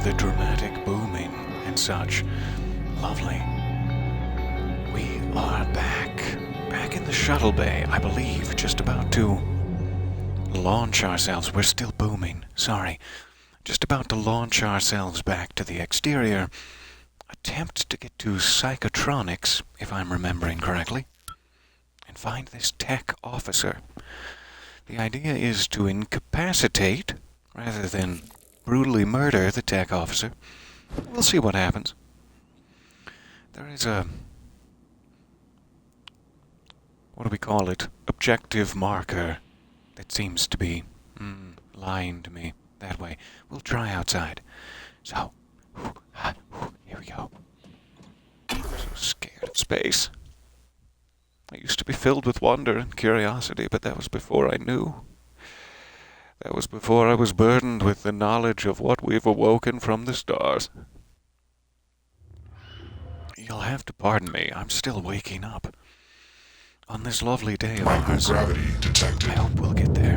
the dramatic booming and such. Lovely. We are back in the shuttle bay, I believe, just about to launch ourselves. We're still booming, sorry. Just about to launch ourselves back to the exterior. Attempt to get to Psychotronics, if I'm remembering correctly, and find this tech officer. The idea is to incapacitate, rather than brutally murder the tech officer. We'll see what happens. There is a... what do we call it? Objective marker that seems to be lying to me that way. We'll try outside. So, here we go. I'm so scared of space. I used to be filled with wonder and curiosity, but that was before I knew. That was before I was burdened with the knowledge of what we've awoken from the stars. You'll have to pardon me, I'm still waking up. On this lovely day of ours. Microgravity detected. I hope we'll get there.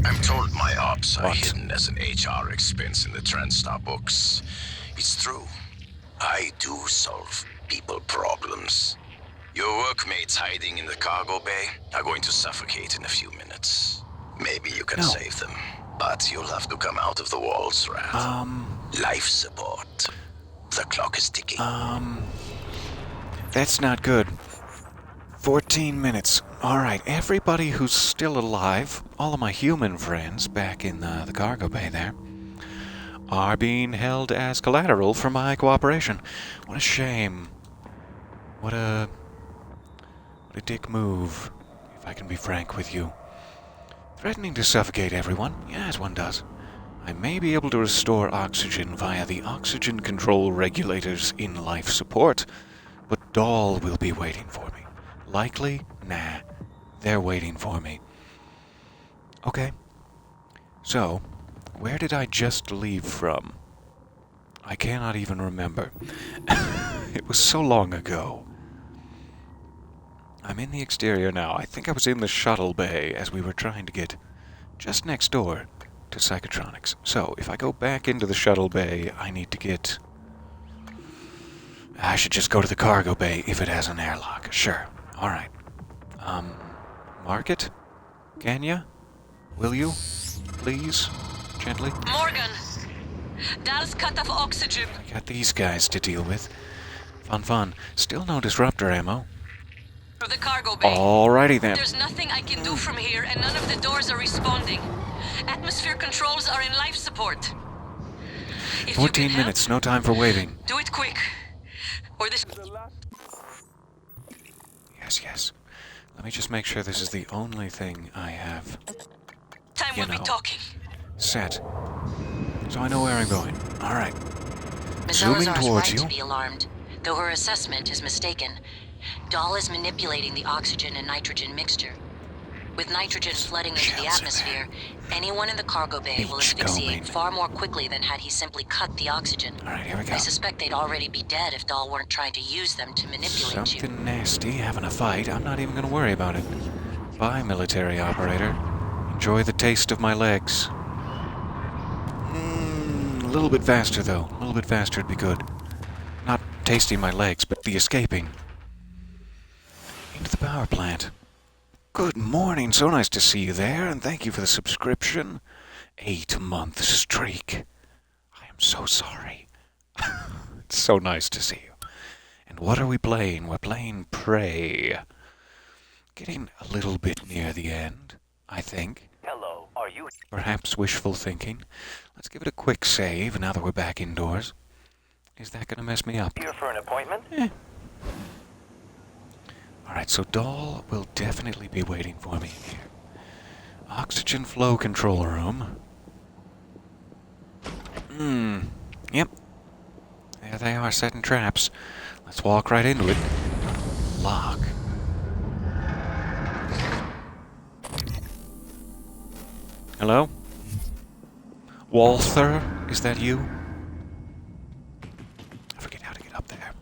I'm told my ops are What? hidden as an HR expense in the TranStar books. It's true. I do solve people problems. Your workmates hiding in the cargo bay are going to suffocate in a few minutes. Maybe you can No. save them, but you'll have to come out of the walls, Rat. Life support. The clock is ticking. That's not good. 14 minutes. Alright, everybody who's still alive, all of my human friends back in the cargo bay there, are being held as collateral for my cooperation. What a shame. What a dick move, if I can be frank with you. Threatening to suffocate everyone, yeah, as one does. I may be able to restore oxygen via the oxygen control regulators in life support, but Dahl will be waiting for me. Likely? Nah. They're waiting for me. Okay. So, where did I just leave from? I cannot even remember. It was so long ago. I'm in the exterior now. I think I was in the shuttle bay as we were trying to get just next door to Psychotronics. So, if I go back into the shuttle bay, I need to get... I should just go to the cargo bay if it has an airlock. Sure. Alright. Mark it? Can ya? Will you? Please? Gently? Morgan! Dahl's cut off oxygen. I got these guys to deal with. Fun. Still no disruptor ammo. Through the cargo bay. Alrighty then. There's nothing I can do from here, and none of the doors are responding. Atmosphere controls are in life support. If you 14 can minutes, no time for waiting. do it quick. Or this... Yes. Let me just make sure this is the only thing I have time you we'll be know. talking. set. So I know where I'm going. Alright. Ms. Zooming Elazar's towards right you. to be alarmed, though her assessment is mistaken. Dahl is manipulating the oxygen and nitrogen mixture. With nitrogen flooding into the Shells in atmosphere, anyone in the cargo bay will Beachcombing. asphyxiate far more quickly than had he simply cut the oxygen. Alright, here we go. I suspect they'd already be dead if Dahl weren't trying to use them to manipulate you. Something nasty, having a fight. I'm not even going to worry about it. Bye, military operator. Enjoy the taste of my legs. A little bit faster, though. A little bit faster would be good. Not tasting my legs, but the escaping. Into the power plant. Good morning. So nice to see you there, and thank you for the subscription. 8-month streak. I am so sorry. It's so nice to see you. And what are we playing? We're playing Prey. Getting a little bit near the end, I think. Hello, are you Perhaps wishful thinking. Let's give it a quick save now that we're back indoors. Is that going to mess me up? here for an appointment? Alright, so Dahl will definitely be waiting for me here. Oxygen flow control room. Yep. There they are, setting traps. Let's walk right into it. Lock. Hello? Walther, is that you? I forget how to get up there.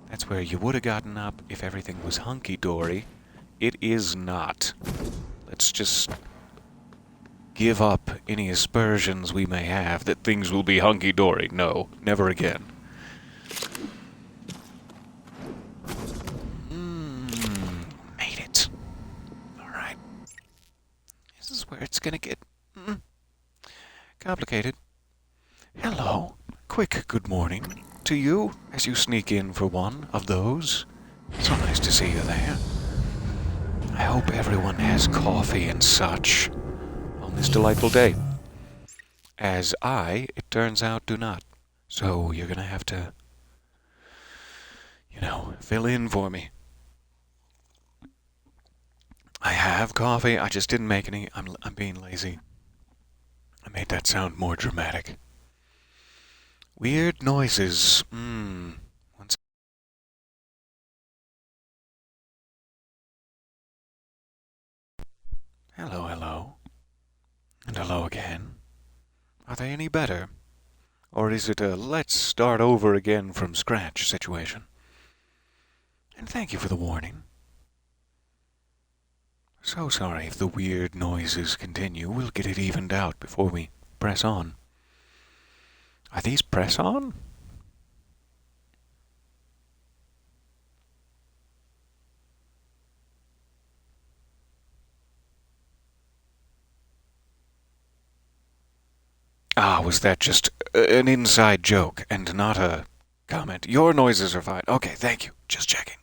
That's where you would have gotten up if everything was hunky-dory. It is not. Let's just give up any aspersions we may have that things will be hunky-dory. No, never again. Made it. Alright. This is where it's gonna get complicated. Hello. Quick good morning to you as you sneak in for one of those. So nice to see you there. I hope everyone has coffee and such on this delightful day. As I, it turns out, do not. So you're gonna have to, fill in for me. I have coffee, I just didn't make any. I'm being lazy. I made that sound more dramatic. Weird noises. Hello, hello. And hello again. Are they any better? Or is it a let's start over again from scratch situation? And thank you for the warning. So sorry if the weird noises continue. We'll get it evened out before we press on. Are these press on? Ah, was that just an inside joke and not a comment? Your noises are fine. Okay, thank you. Just checking.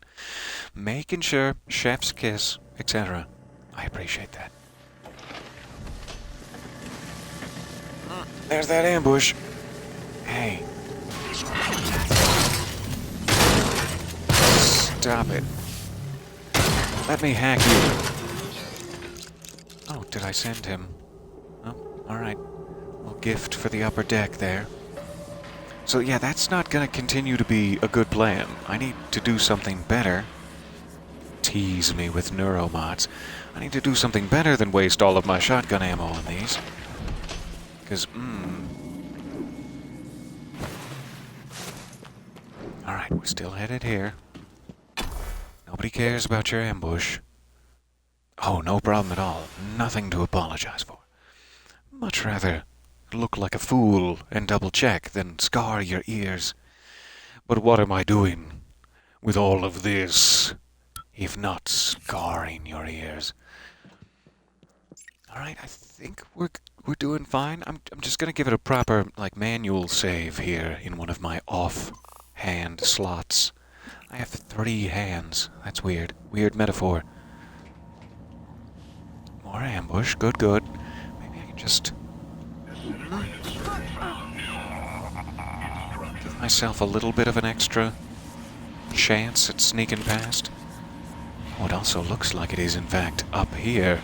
Making sure. Chef's kiss, etc. I appreciate that. There's that ambush. Hey. Stop it. Let me hack you. Oh, did I send him? Oh, alright. Little gift for the upper deck there. So yeah, that's not gonna continue to be a good plan. I need to do something better. Tease me with neuromods. I need to do something better than waste all of my shotgun ammo on these. Because, Alright, we're still headed here. Nobody cares about your ambush. Oh, no problem at all. Nothing to apologize for. Much rather look like a fool and double-check than scar your ears. But what am I doing with all of this, if not scarring your ears? Alright, I think we're doing fine. I'm just gonna give it a proper, manual save here in one of my off-hand slots. I have 3 hands. That's weird. Weird metaphor. More ambush. Good, good. Maybe I can just give myself a little bit of an extra chance at sneaking past. Oh, it also looks like it is, in fact, up here.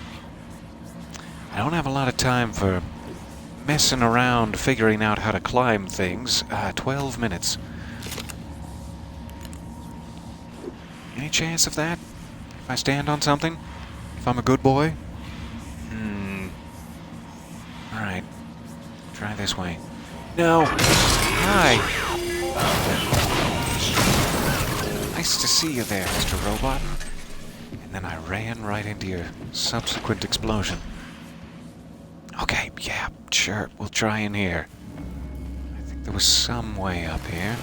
I don't have a lot of time for messing around figuring out how to climb things. 12 minutes. Any chance of that? If I stand on something? If I'm a good boy? Alright. Try this way. No! Hi! Nice to see you there, Mr. Robot. And then I ran right into your subsequent explosion. Okay, yeah, sure. We'll try in here. I think there was some way up here.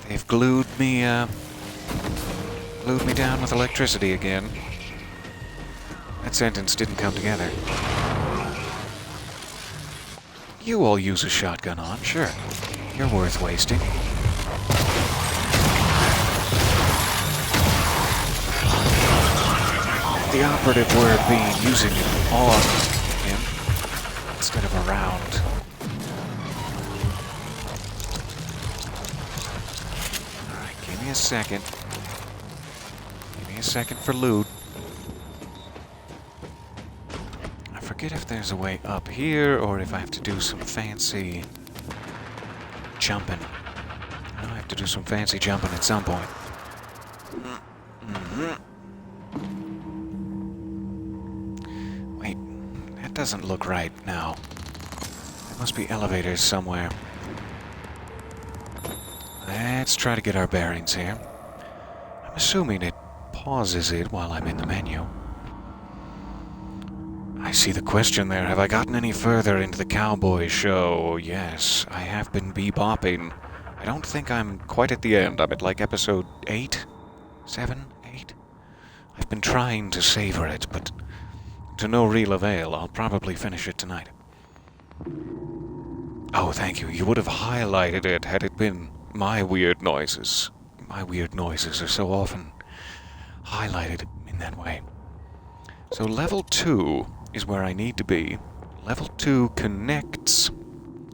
They've glued me down with electricity again. That sentence didn't come together. You all use a shotgun on, sure. You're worth wasting. The operative word being using it on him instead of around. Alright, give me a second. Give me a second for loot. I forget if there's a way up here or if I have to do some fancy jumping. I know I have to do some fancy jumping at some point. Wait, that doesn't look right now. There must be elevators somewhere. Let's try to get our bearings here. I'm assuming it pauses it while I'm in the menu. I see the question there. Have I gotten any further into the cowboy show? Yes, I have been bebopping. I don't think I'm quite at the end. I'm at like episode 8? 7? 8? I've been trying to savor it, but to no real avail. I'll probably finish it tonight. Oh, thank you. You would have highlighted it had it been my weird noises. My weird noises are so often highlighted in that way. So level 2 is where I need to be. Level 2 connects,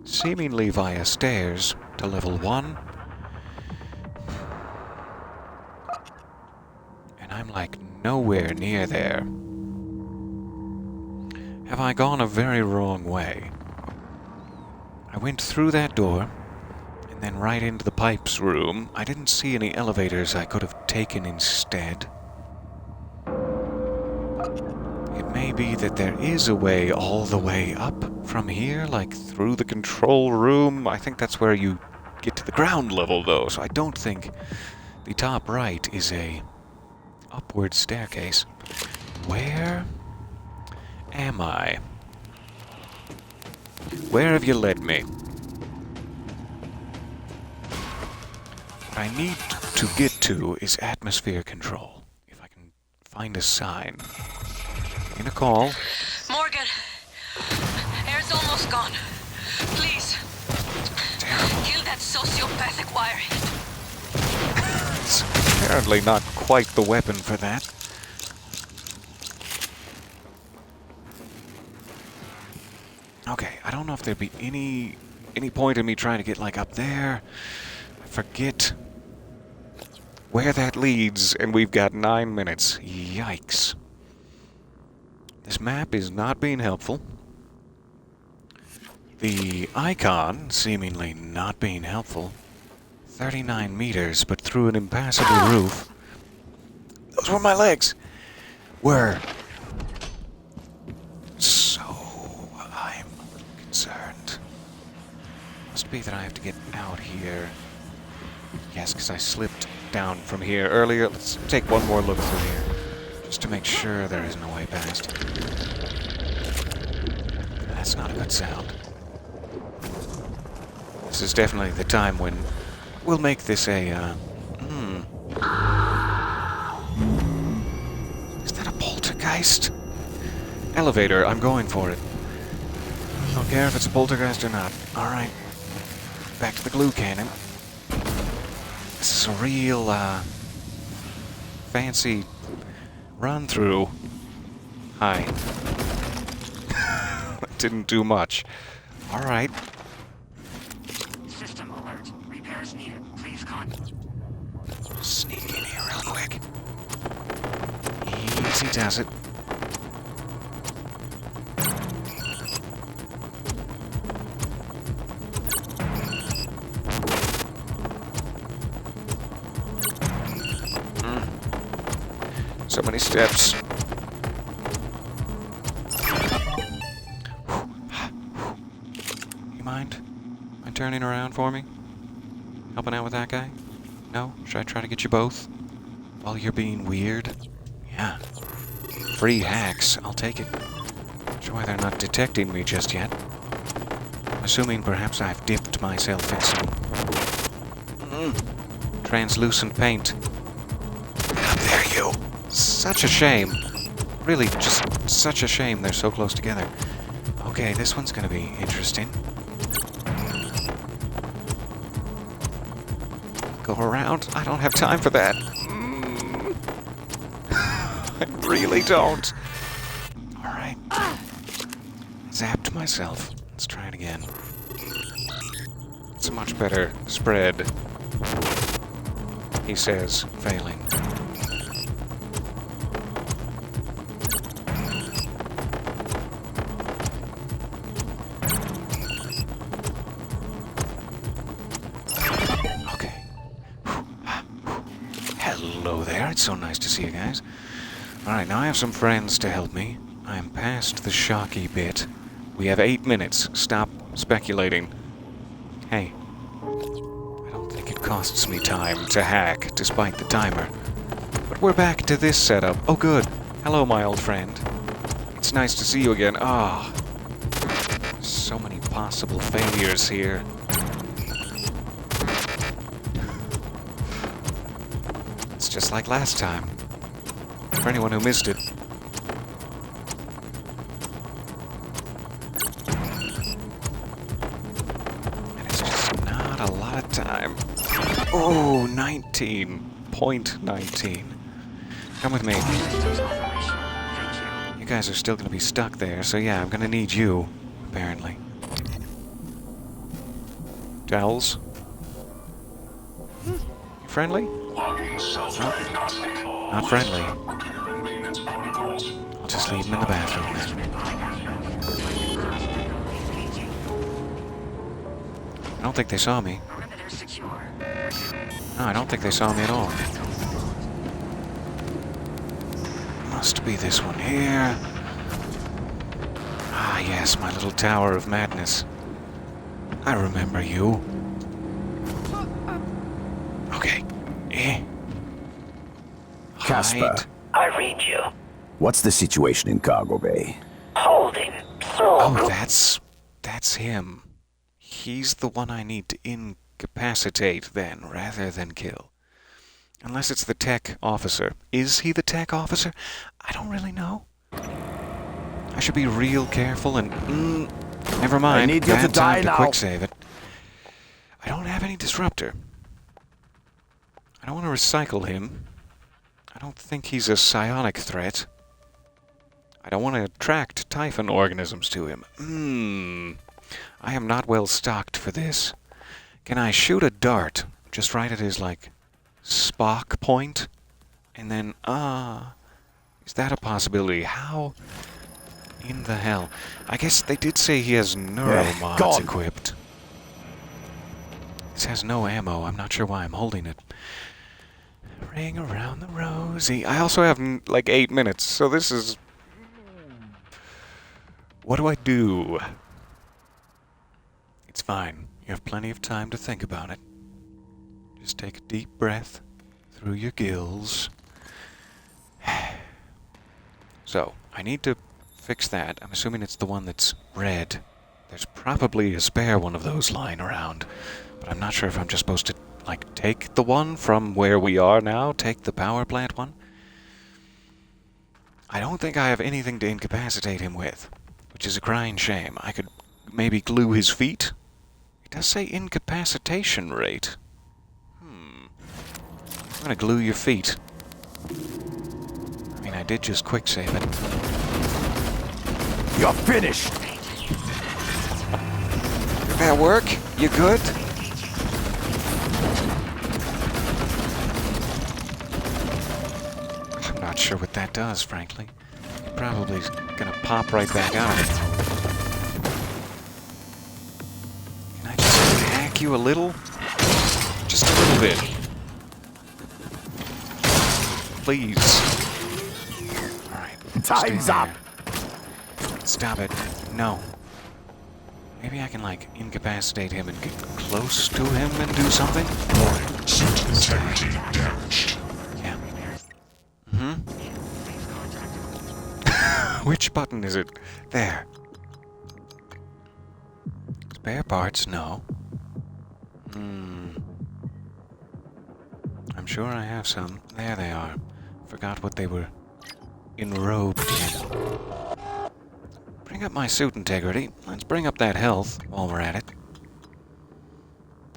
seemingly via stairs, to level 1. And I'm like nowhere near there. Have I gone a very wrong way? I went through that door, and then right into the pipes room. I didn't see any elevators I could have taken instead. It may be that there is a way all the way up from here, like through the control room. I think that's where you get to the ground level, though, so I don't think the top right is a upward staircase. Where am I? Where have you led me? What I need to get to is atmosphere control. If I can find a sign. In a call. Morgan, air's almost gone. Please, Terrible. kill that sociopathic wiring. It's apparently not quite the weapon for that. Okay, I don't know if there'd be any point in me trying to get like up there. I forget where that leads, and we've got 9 minutes. Yikes. This map is not being helpful. The icon seemingly not being helpful. 39 meters, but through an impassable roof. Those were my legs. Were. So, I'm concerned. Must be that I have to get out here. Yes, because I slipped down from here earlier. Let's take one more look through here, just to make sure there isn't a way past. That's not a good sound. This is definitely the time when we'll make this a, Is that a poltergeist? Elevator, I'm going for it. Don't care if it's a poltergeist or not. Alright. Back to the glue cannon. This is a real, fancy run-through. Hi. Didn't do much. Alright. System alert. Repairs needed. Please contact. Sneak in here real quick. Easy does it. So many steps. You mind turning around for me? Helping out with that guy? No? Should I try to get you both? While you're being weird? Yeah. Free hacks. I'll take it. Not sure why they're not detecting me just yet. I'm assuming perhaps I've dipped myself in some translucent paint. How dare you! Such a shame. Really, just such a shame they're so close together. Okay, this one's gonna be interesting. Go around? I don't have time for that. I really don't. Alright. Zapped myself. Let's try it again. It's a much better spread. He says, failing. Hello there, it's so nice to see you guys. Alright, now I have some friends to help me. I'm past the shocky bit. We have 8 minutes. Stop speculating. Hey. I don't think it costs me time to hack, despite the timer. But we're back to this setup. Oh good. Hello, my old friend. It's nice to see you again. Ah, so many possible failures here. It's just like last time. For anyone who missed it. And it's just not a lot of time. Oh, 19.19. Come with me. You guys are still going to be stuck there, so yeah, I'm going to need you, apparently. Towels? You friendly? Not friendly. I'll just leave him in the bathroom then. I don't think they saw me. No, I don't think they saw me at all. Must be this one here. Ah, yes, my little tower of madness. I remember you. Okay. Casper, Hide. I read you. what's the situation in Cargo Bay? Holding. Oh, that's him. He's the one I need to incapacitate then, rather than kill. Unless it's the tech officer. Is he the tech officer? I don't really know. I should be real careful and... never mind. I need you to Bad die time to now. quick save it. I don't have any disruptor. I don't want to recycle him. I don't think he's a psionic threat. I don't want to attract Typhon organisms to him. I am not well stocked for this. Can I shoot a dart just right at his, like, Spock point? And then, is that a possibility? How in the hell? I guess they did say he has neuromods gone. equipped. This has no ammo. I'm not sure why I'm holding it. Ring around the rosy. I also have, like, 8 minutes, so this is... What do I do? It's fine. You have plenty of time to think about it. Just take a deep breath through your gills. So, I need to fix that. I'm assuming it's the one that's red. There's probably a spare one of those lying around. But I'm not sure if I'm just supposed to, like, take the one from where we are now? Take the power plant one? I don't think I have anything to incapacitate him with, which is a crying shame. I could maybe glue his feet? It does say incapacitation rate. I'm gonna glue your feet. I mean, I did just quick save it. You're finished! Did that work? You good? I'm not sure what that does, frankly. It probably is gonna pop right back out. Can I just hack you a little? Just a little bit. Please. Alright. Time's stay up. there. Stop it. No. Maybe I can, like, incapacitate him and get close to him and do something? Integrity damaged. Yeah. Which button is it? There. Spare parts? No. I'm sure I have some. There they are. Forgot what they were enrobed in. Bring up my suit integrity. Let's bring up that health while we're at it.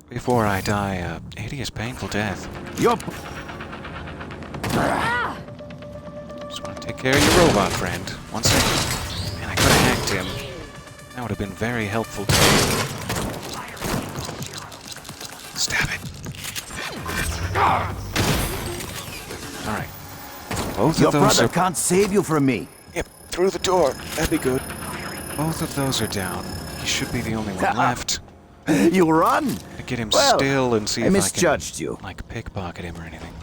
Before I die a hideous, painful death. Yup! Just want to take care of your robot friend. One second. Man, I could have hacked him. That would have been very helpful to me. Stab it. Alright. Both Your of those brother are... can't save you from me. Yep, through the door. That'd be good. Both of those are down. He should be the only one left. You run! To get him Well, still and see I if misjudged I can, you. like, pickpocket him or anything.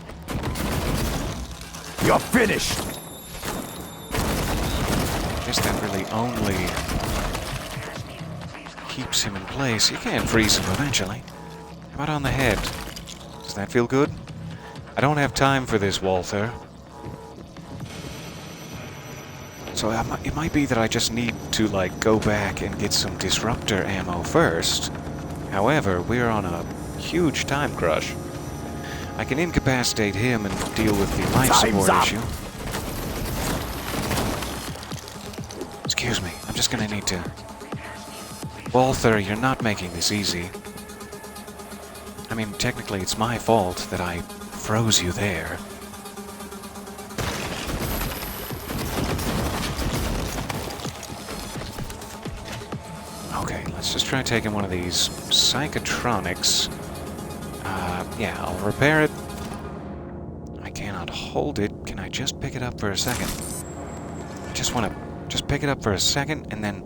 You're finished! I guess that really only keeps him in place. You can freeze him eventually. How about on the head? Does that feel good? I don't have time for this, Walther. So it might be that I just need to, like, go back and get some disruptor ammo first. However, we're on a huge time crush. I can incapacitate him and deal with the life support issue. Excuse me, I'm just gonna need to... Walther, you're not making this easy. I mean, technically it's my fault that I froze you there. Okay, let's just try taking one of these psychotronics. Yeah, I'll repair it. I cannot hold it. Can I just pick it up for a second? I just want to just pick it up for a second and then...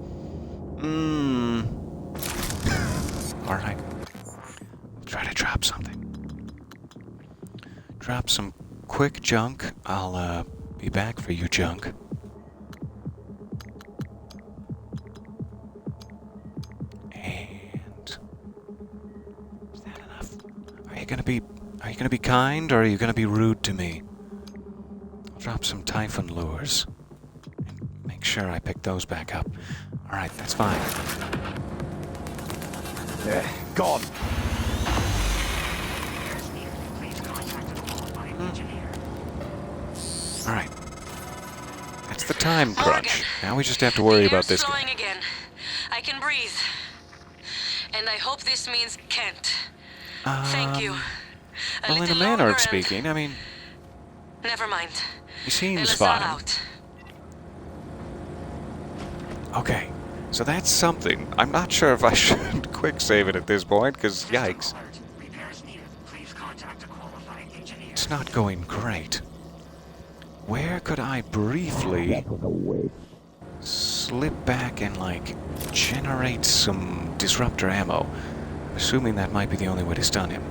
Alright. Try to drop something. Drop some quick junk. I'll be back for you, junk. And is that enough? Are you gonna be kind, or are you gonna be rude to me? I'll drop some typhon lures and make sure I pick those back up. All right, that's fine. Gone. All right. That's the time crunch. Morgan, Now we just have to worry about this slowing guy. again. I can breathe. And I hope this means Kent. Thank you. Well, in a manner of speaking, I mean, Never mind. he seems Ellis, all fine. out. Okay, so that's something. I'm not sure if I should quick save it at this point, because yikes. It's not going great. Where could I briefly slip back and, like, generate some disruptor ammo? I'm assuming that might be the only way to stun him.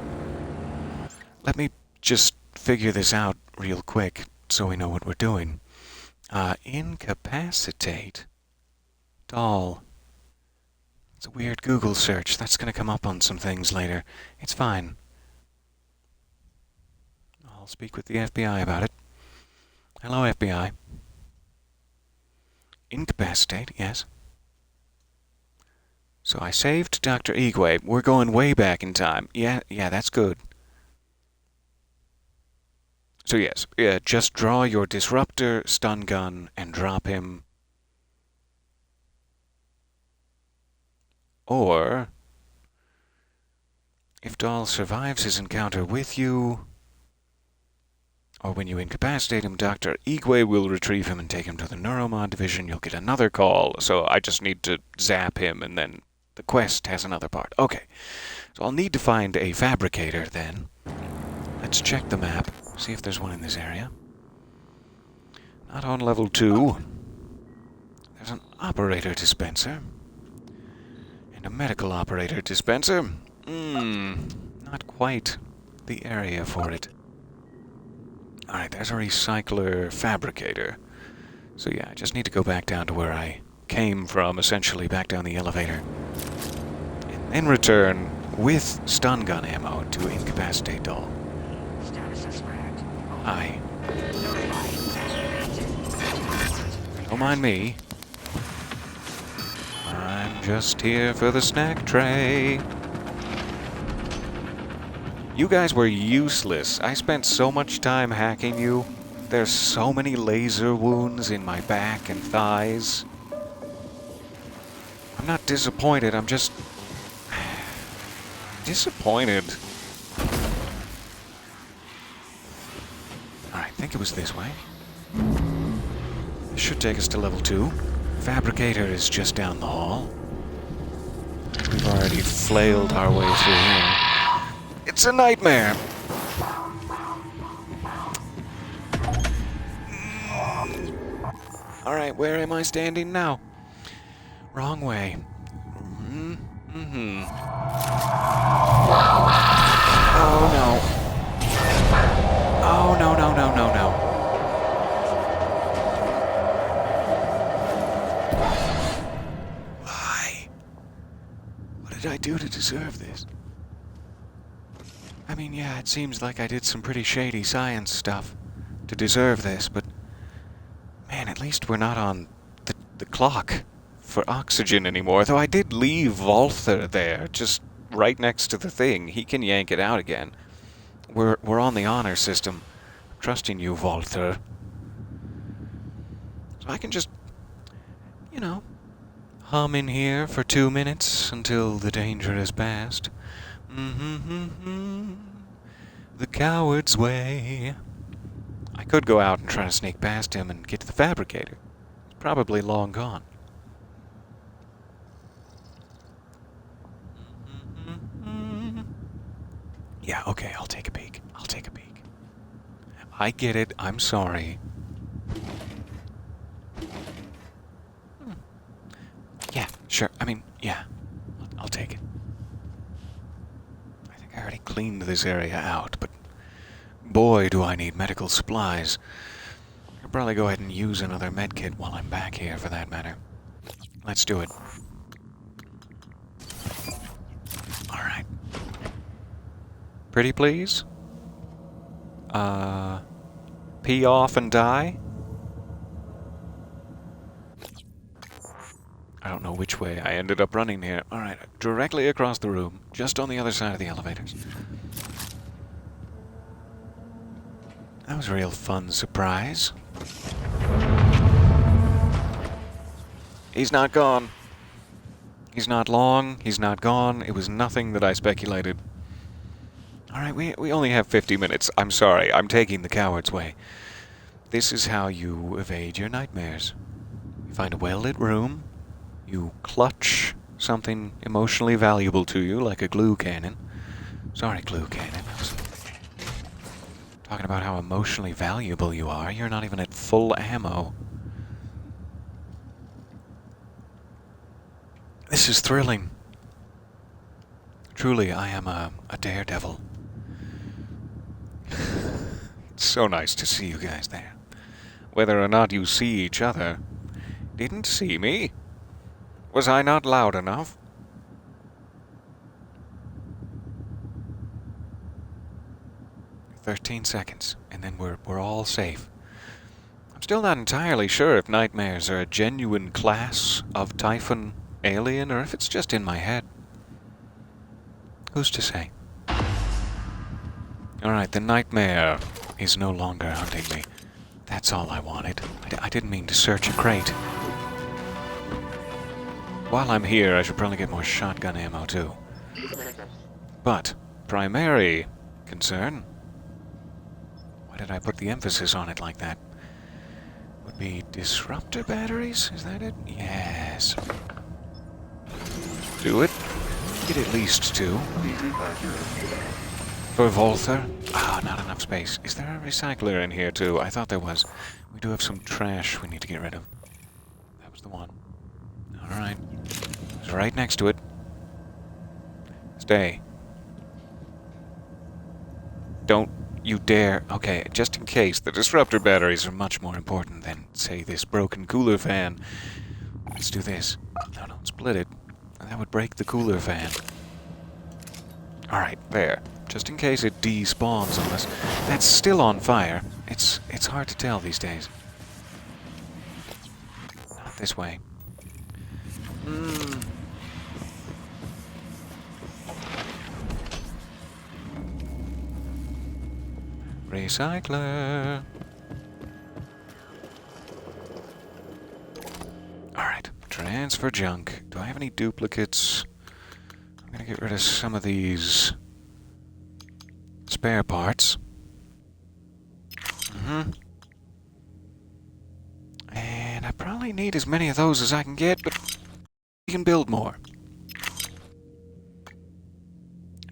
Let me just figure this out real quick so we know what we're doing. Incapacitate doll. It's a weird Google search. That's going to come up on some things later. It's fine. I'll speak with the FBI about it. Hello, FBI. Incapacitate, yes. So I saved Dr. Igwe. We're going way back in time. Yeah, that's good. So yes, just draw your disruptor, stun gun, and drop him. Or, if Dahl survives his encounter with you, or when you incapacitate him, Dr. Igwe will retrieve him and take him to the Neuromod division. You'll get another call, so I just need to zap him, and then the quest has another part. Okay, so I'll need to find a fabricator then. Let's check the map, see if there's one in this area. Not on level 2. There's an operator dispenser. And a medical operator dispenser. Not quite the area for it. Alright, there's a recycler fabricator. So yeah, I just need to go back down to where I came from, essentially back down the elevator. And then return with stun gun ammo to incapacitate Dahl. Hi. Don't mind me. I'm just here for the snack tray. You guys were useless. I spent so much time hacking you. There's so many laser wounds in my back and thighs. I'm not disappointed, I'm just... disappointed. Alright, I think it was this way. This should take us to level 2. Fabricator is just down the hall. We've already flailed our way through here. It's a nightmare! Alright, where am I standing now? Wrong way. Oh no. Oh no, no, no, no, no. Why? What did I do to deserve this? I mean, yeah, it seems like I did some pretty shady science stuff to deserve this, but man, at least we're not on the clock for oxygen anymore, though I did leave Walther there, just right next to the thing. He can yank it out again. We're on the honor system. Trusting you, Walther. So I can just, hum in here for 2 minutes until the danger is past. The coward's way. I could go out and try to sneak past him and get to the fabricator. He's probably long gone. Yeah, okay, I'll take a peek. I get it. I'm sorry. Yeah, sure. Yeah. I'll take it. I think I already cleaned this area out, but boy, do I need medical supplies. I'll probably go ahead and use another medkit while I'm back here, for that matter. Let's do it. Alright. Pretty please? Pee off and die? I don't know which way I ended up running here. Alright, directly across the room, just on the other side of the elevators. That was a real fun surprise. He's not gone. He's not long, he's not gone. It was nothing that I speculated. Alright, we only have 50 minutes. I'm sorry, I'm taking the coward's way. This is how you evade your nightmares. You find a well-lit room, you clutch something emotionally valuable to you, like a glue cannon. Sorry, glue cannon. I was talking about how emotionally valuable you are. You're not even at full ammo. This is thrilling. Truly, I am a daredevil. It's so nice to see you guys there. Whether or not you see each other. Didn't see me? Was I not loud enough? "13 seconds, and then we're all safe." I'm still not entirely sure if nightmares are a genuine class of Typhon alien, or if it's just in my head. Who's to say? Alright, the nightmare is no longer hunting me. That's all I wanted. I didn't mean to search a crate. While I'm here, I should probably get more shotgun ammo, too. But, primary concern... Why did I put the emphasis on it like that? Would be disruptor batteries? Is that it? Yes. Do it. Get at least 2. For Walther? Ah, not enough space. Is there a recycler in here, too? I thought there was. We do have some trash we need to get rid of. That was the one. Alright. It's right next to it. Stay. Don't you dare... Okay, just in case, the disruptor batteries are much more important than, say, this broken cooler fan. Let's do this. No, don't split it. That would break the cooler fan. Alright, there. Just in case it despawns on us. That's still on fire. It's hard to tell these days. Not this way. Recycler. Alright, transfer junk. Do I have any duplicates? I'm gonna get rid of some of these spare parts. And I probably need as many of those as I can get, but we can build more.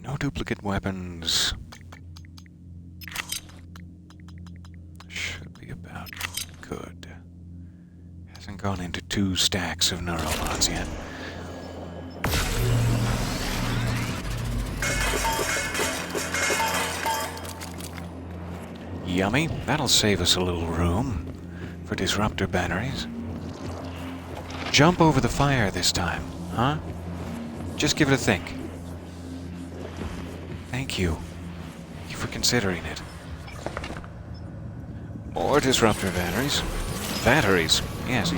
No duplicate weapons. Should be about good. Hasn't gone into 2 stacks of neurobots yet. Yummy. That'll save us a little room for disruptor batteries. Jump over the fire this time, huh? Just give it a think. Thank you. Thank you for considering it. More disruptor batteries. Batteries. Yes.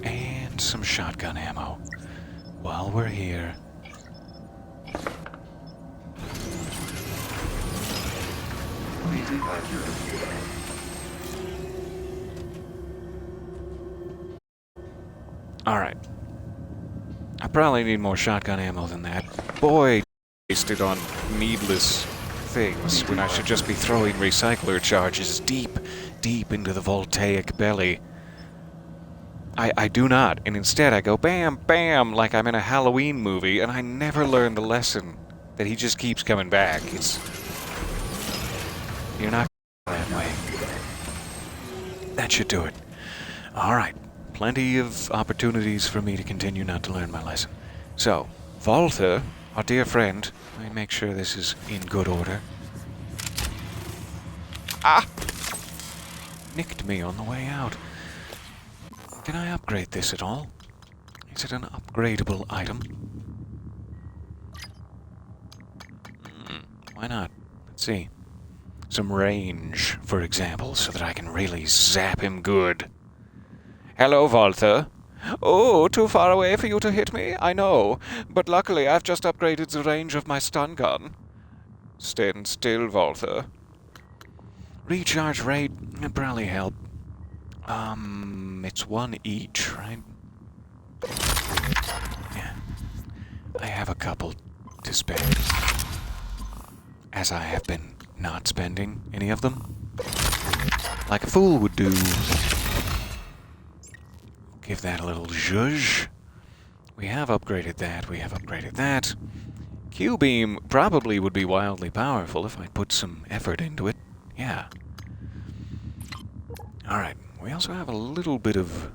And some shotgun ammo. While we're here. Alright. I probably need more shotgun ammo than that. Boy, wasted on needless things when I should just be throwing recycler charges deep, deep into the voltaic belly. I do not, and instead I go bam, bam, like I'm in a Halloween movie, and I never learn the lesson that he just keeps coming back. You're not that way. That should do it. Alright. Plenty of opportunities for me to continue not to learn my lesson. So, Walther, our dear friend, let me make sure this is in good order. Ah! Nicked me on the way out. Can I upgrade this at all? Is it an upgradable item? Why not? Let's see. Some range, for example, so that I can really zap him good. Hello, Walther. Oh, too far away for you to hit me? I know, but luckily I've just upgraded the range of my stun gun. Stand still, Walther. Recharge rate would probably help. It's one each, right? Yeah. I have a couple to spend. As I have been not spending any of them. Like a fool would do. Give that a little zhuzh. We have upgraded that. Q-beam probably would be wildly powerful if I put some effort into it. Yeah. Alright, we also have a little bit of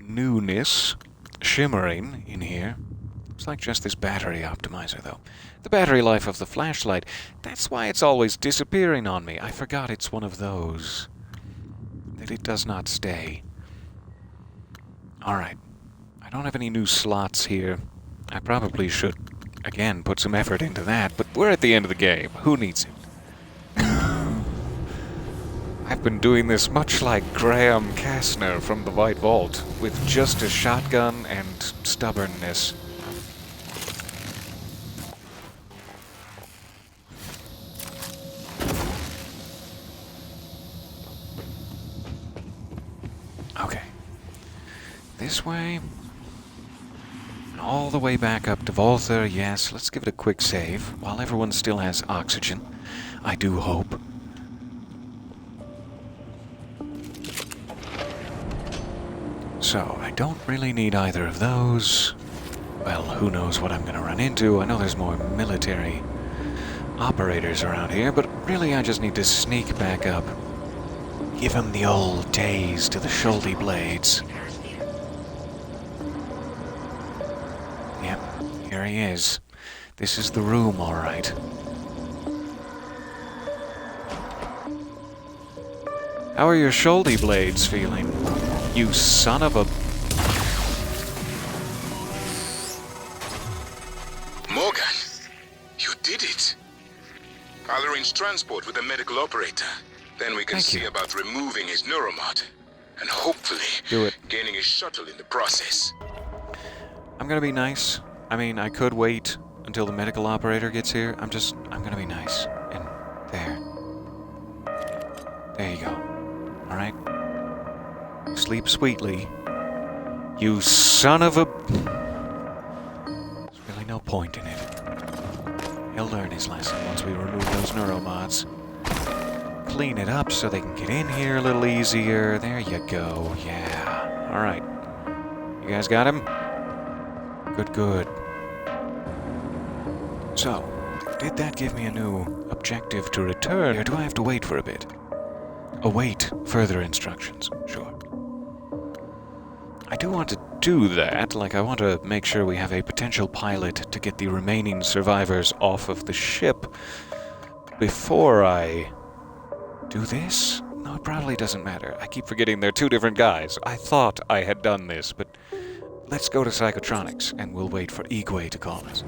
newness shimmering in here. Looks like just this battery optimizer, though. The battery life of the flashlight. That's why it's always disappearing on me. I forgot it's one of those. That it does not stay. Alright. I don't have any new slots here. I probably should, again, put some effort into that, but we're at the end of the game. Who needs it? I've been doing this much like Graham Kastner from the White Vault, with just a shotgun and stubbornness. Okay. This way. And all the way back up to Walther, yes. Let's give it a quick save, while everyone still has oxygen. I do hope. So, I don't really need either of those. Well, who knows what I'm going to run into. I know there's more military operators around here, but really I just need to sneak back up. Give him the old tase to the shoulder blades. Yep, here he is. This is the room, all right. How are your shoulder blades feeling? You son of a... Morgan, you did it. I'll arrange transport with the medical operator. Then we can Thank see you. about removing his neuromod. And hopefully, Do it. gaining his shuttle in the process. I'm gonna be nice. I mean, I could wait until the medical operator gets here. I'm gonna be nice. And there. There you go. Alright? Sleep sweetly. You son of a... There's really no point in it. He'll learn his lesson once we remove those neuromods. Clean it up so they can get in here a little easier. There you go. Yeah. Alright. You guys got him? Good, good. So, did that give me a new objective to return, or do I have to wait for a bit? Await further instructions. Sure. I do want to do that, like I want to make sure we have a potential pilot to get the remaining survivors off of the ship before I do this. No, it probably doesn't matter. I keep forgetting they're two different guys. I thought I had done this, but let's go to Psychotronics, and we'll wait for Igwe to call us.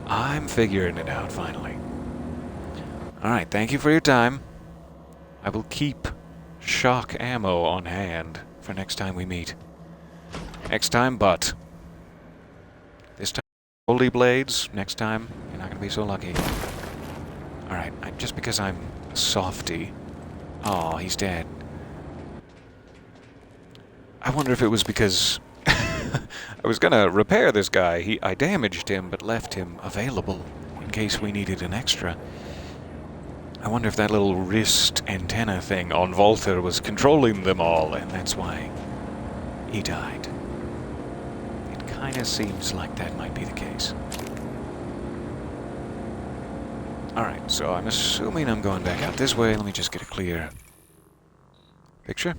I'm figuring it out, finally. Alright, thank you for your time. I will keep shock ammo on hand for next time we meet. Next time, but this time, Goldie Blades. Next time, you're not gonna be so lucky. Alright, just because I'm a softy. Oh, he's dead. I wonder if it was because I was gonna repair this guy. I damaged him, but left him available in case we needed an extra. I wonder if that little wrist antenna thing on Walther was controlling them all, and that's why he died. It kinda seems like that might be the case. Alright, so I'm assuming I'm going back out this way. Let me just get a clear picture.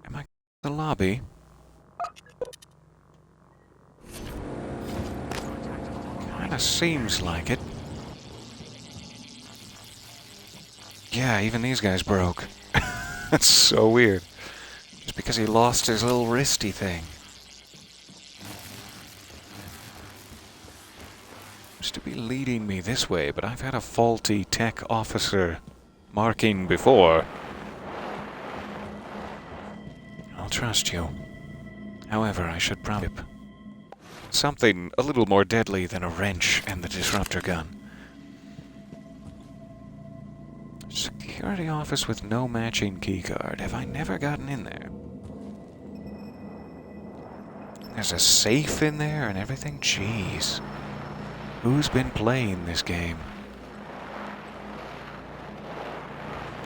Am I in the lobby? Kinda seems like it. Yeah, even these guys broke. That's so weird. Just because he lost his little wristy thing. Seems to be leading me this way, but I've had a faulty tech officer marking before. I'll trust you. However, I should probably something a little more deadly than a wrench and the disruptor gun. Security office with no matching keycard. Have I never gotten in there? There's a safe in there and everything? Jeez. Who's been playing this game?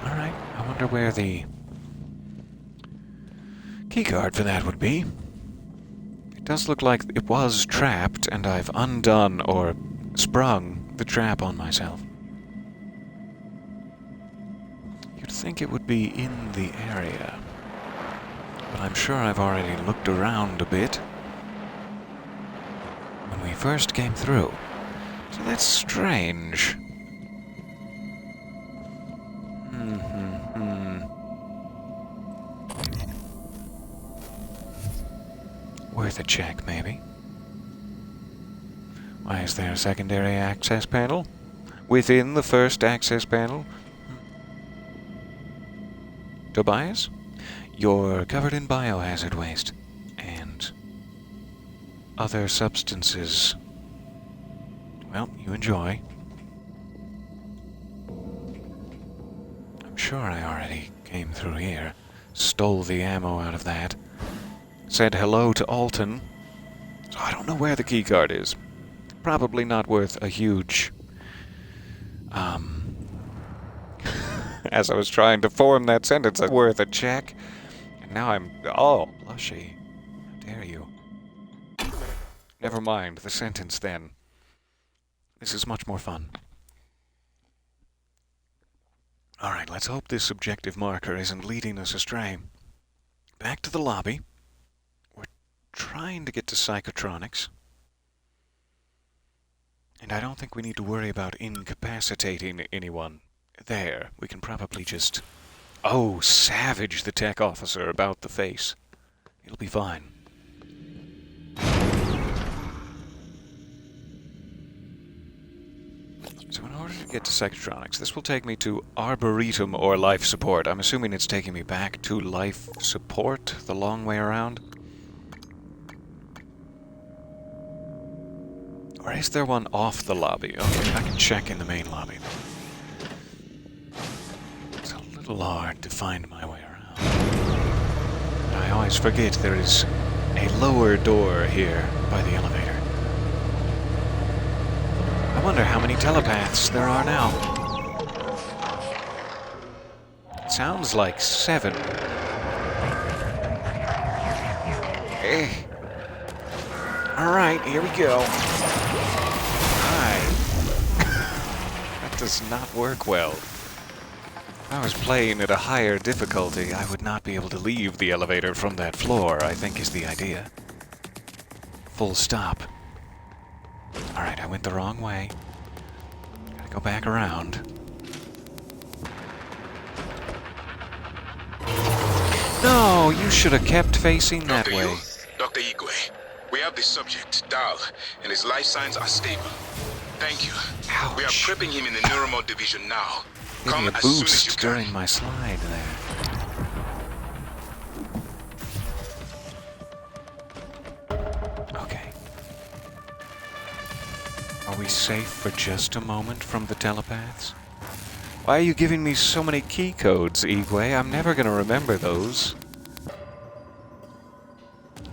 Alright, I wonder where the keycard for that would be. It does look like it was trapped, and I've undone or sprung the trap on myself. You'd think it would be in the area, but I'm sure I've already looked around a bit when we first came through. So that's strange. Worth a check, maybe. Why, is there a secondary access panel? Within the first access panel? Tobias? You're covered in biohazard waste and other substances. Well, you enjoy. I'm sure I already came through here, stole the ammo out of that, said hello to Alton. So I don't know where the keycard is. Probably not worth a huge... As I was trying to form that sentence, worth a check. And now I'm... Oh, blushy. How dare you. Never mind the sentence then. This is much more fun. Alright, let's hope this subjective marker isn't leading us astray. Back to the lobby. We're trying to get to psychotronics. And I don't think we need to worry about incapacitating anyone there. We can probably just... Oh, savage the tech officer about the face. It'll be fine. So in order to get to psychotronics, this will take me to Arboretum or life support. I'm assuming it's taking me back to life support the long way around. Or is there one off the lobby? Okay, I can check in the main lobby. It's a little hard to find my way around. I always forget there is a lower door here by the elevator. I wonder how many telepaths there are now. It sounds like 7. Hey. Alright, here we go. Hi. That does not work well. If I was playing at a higher difficulty, I would not be able to leave the elevator from that floor, I think is the idea. Full stop. Alright, I went the wrong way. Gotta go back around. No, you should have kept facing that Dr. way. Yu, Dr. Igwe, we have the subject, Dal, and his life signs are stable. Thank you. Ouch. We are prepping him in the neuromod division now. Give me Come a as soon as you boost can. during my slide there. Okay. Are we safe for just a moment from the telepaths? Why are you giving me so many key codes, Igwe? I'm never gonna remember those.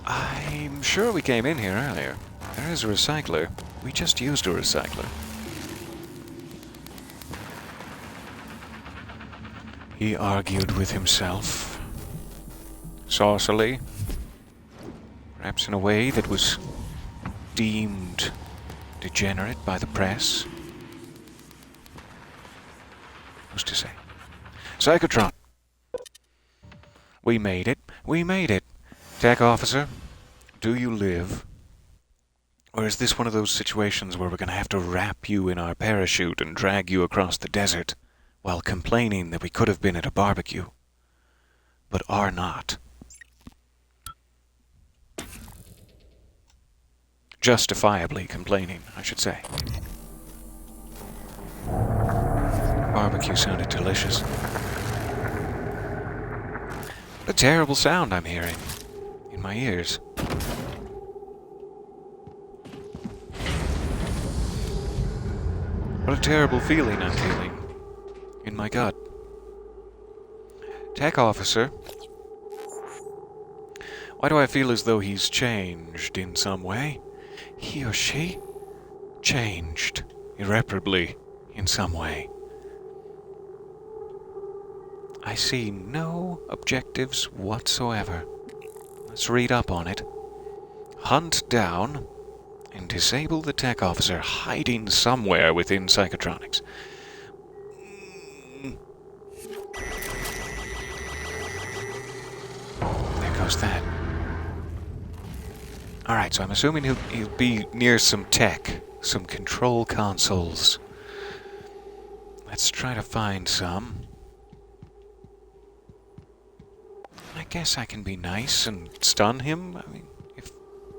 I'm sure we came in here earlier. There is a recycler. We just used a recycler. He argued with himself. Saucily. Perhaps in a way that was deemed degenerate by the press. Who's to say? Psychotron! We made it. We made it. Tech officer, do you live? Or is this one of those situations where we're going to have to wrap you in our parachute and drag you across the desert while complaining that we could have been at a barbecue, but are not? Justifiably complaining, I should say. Barbecue sounded delicious. What a terrible sound I'm hearing in my ears. What a terrible feeling I'm feeling in my gut. Tech officer, why do I feel as though he's changed in some way? He or she changed irreparably in some way. I see no objectives whatsoever. Let's read up on it. Hunt down and disable the tech officer hiding somewhere within psychotronics. There goes that. Alright, so I'm assuming he'll be near some tech, some control consoles. Let's try to find some. I guess I can be nice and stun him. I mean, if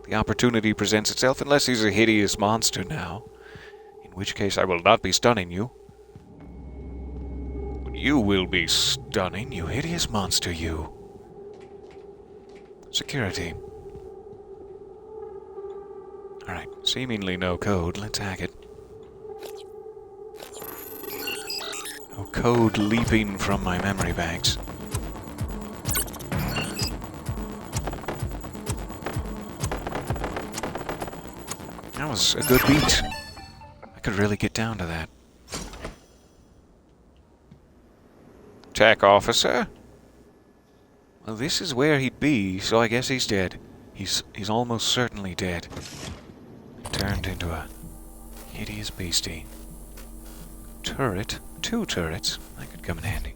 the opportunity presents itself, unless he's a hideous monster now. In which case I will not be stunning you. But you will be stunning, you hideous monster, you. Security. Alright, seemingly no code. Let's hack it. No code leaping from my memory banks. That was a good beat. I could really get down to that. Tech officer? Well, this is where he'd be, so I guess he's dead. He's almost certainly dead. Turned into a hideous beastie. Turret? 2 turrets? That could come in handy.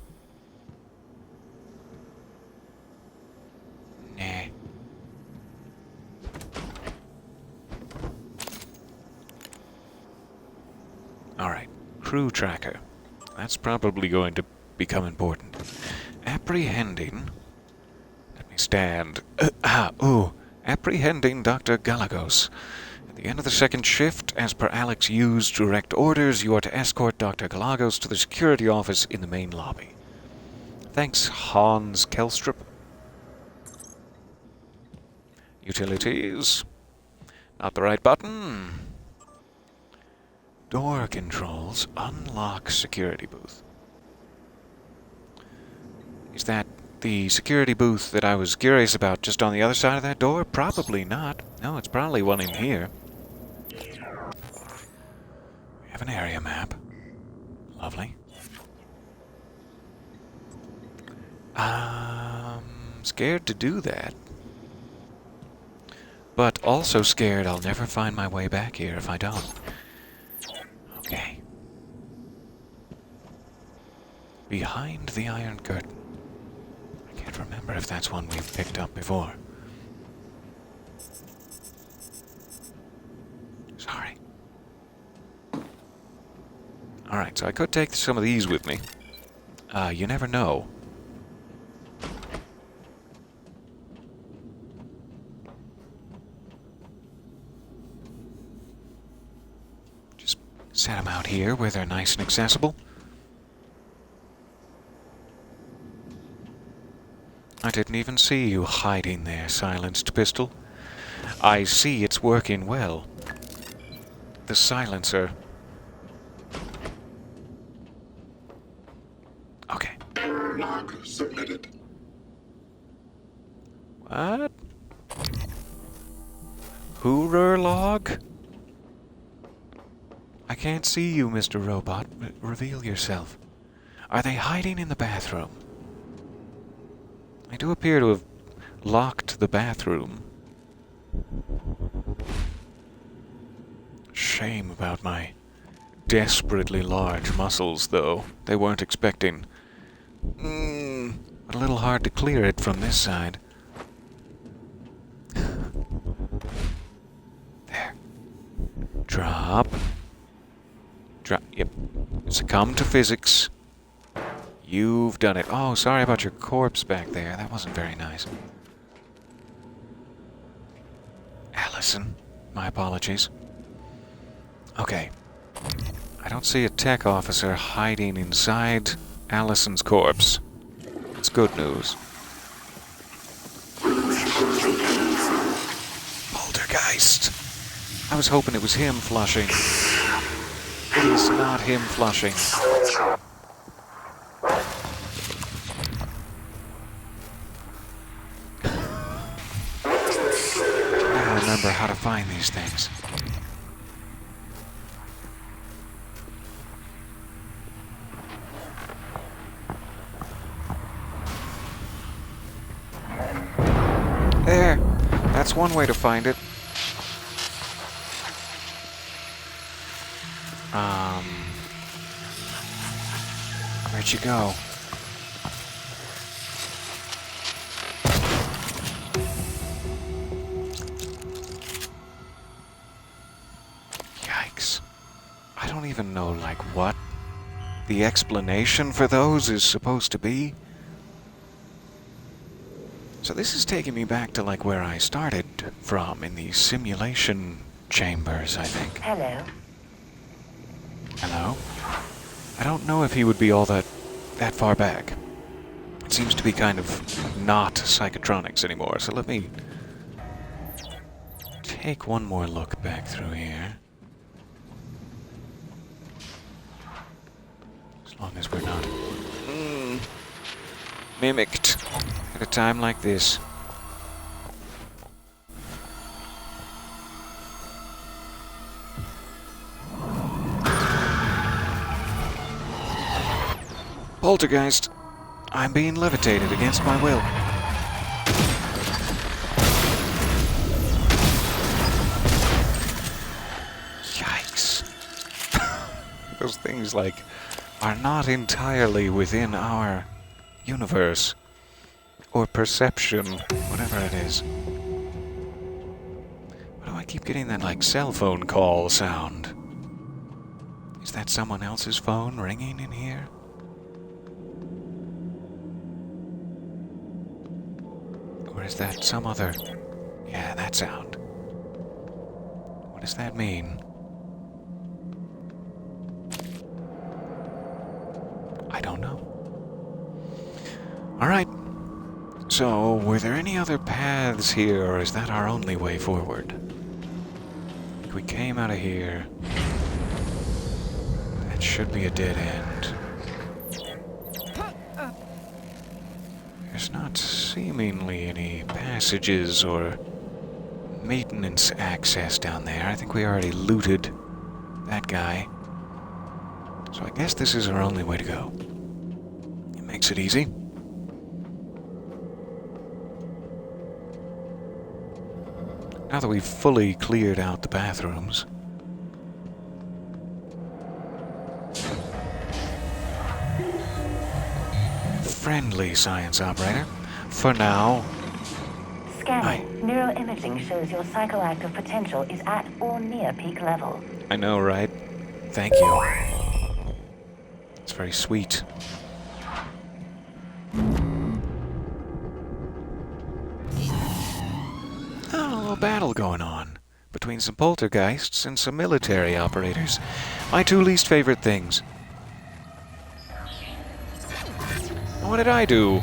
Nah. Alright, crew tracker. That's probably going to become important. Apprehending... Let me stand. Apprehending Dr. Galagos. At the end of the second shift, as per Alex Yu's direct orders, you are to escort Dr. Galagos to the security office in the main lobby. Thanks, Hans Kelstrup. Utilities. Not the right button. Door controls. Unlock security booth. Is that the security booth that I was curious about just on the other side of that door? Probably not. No, it's probably one in here. We have an area map. Lovely. Scared to do that. But also scared I'll never find my way back here if I don't. Okay. Behind the Iron Curtain. I can't remember if that's one we've picked up before. Sorry. Alright, so I could take some of these with me. You never know. Just set them out here where they're nice and accessible. I didn't even see you hiding there, silenced pistol. I see it's working well. The silencer. Okay. Log submitted. What? Hoorer log? I can't see you, Mr. Robot. Reveal yourself. Are they hiding in the bathroom? I do appear to have locked the bathroom. Shame about my desperately large muscles, though. They weren't expecting. A little hard to clear it from this side. There. Drop. Drop. Yep. Succumb to physics. You've done it. Oh, sorry about your corpse back there. That wasn't very nice. Allison, my apologies. Okay. I don't see a tech officer hiding inside Allison's corpse. It's good news. Poltergeist! I was hoping it was him flushing. It is not him flushing. I remember how to find these things. There! That's one way to find it. Where'd you go? Yikes. I don't even know, like, what the explanation for those is supposed to be. So this is taking me back to, like, where I started from, in the simulation chambers, I think. Hello. Hello? I don't know if he would be all that far back. It seems to be kind of not psychotronics anymore, so let me take one more look back through here. As long as we're not mimicked at a time like this. Poltergeist, I'm being levitated against my will. Yikes. Those things, like, are not entirely within our universe. Or perception, whatever it is. Why do I keep getting that, like, cell phone call sound? Is that someone else's phone ringing in here? Or is that some other... Yeah, that sound. What does that mean? I don't know. Alright. So, were there any other paths here, or is that our only way forward? I think we came out of here. That should be a dead end. There's not seemingly any passages or maintenance access down there. I think we already looted that guy. So I guess this is our only way to go. It makes it easy. Now that we've fully cleared out the bathrooms. Friendly science operator. For now. Scanning. Neuroimaging shows your psychoactive potential is at or near peak level. I know, right? Thank you. It's very sweet. Oh, a little battle going on between some poltergeists and some military operators. My two least favorite things. What did I do?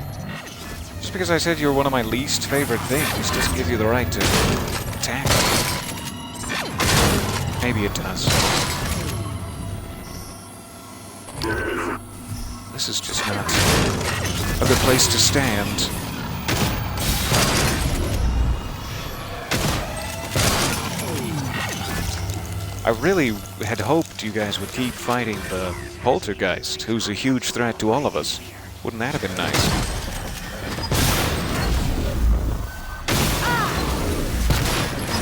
Just because I said you're one of my least favorite things doesn't give you the right to attack me. Maybe it does. This is just not a good place to stand. I really had hoped you guys would keep fighting the poltergeist, who's a huge threat to all of us. Wouldn't that have been nice?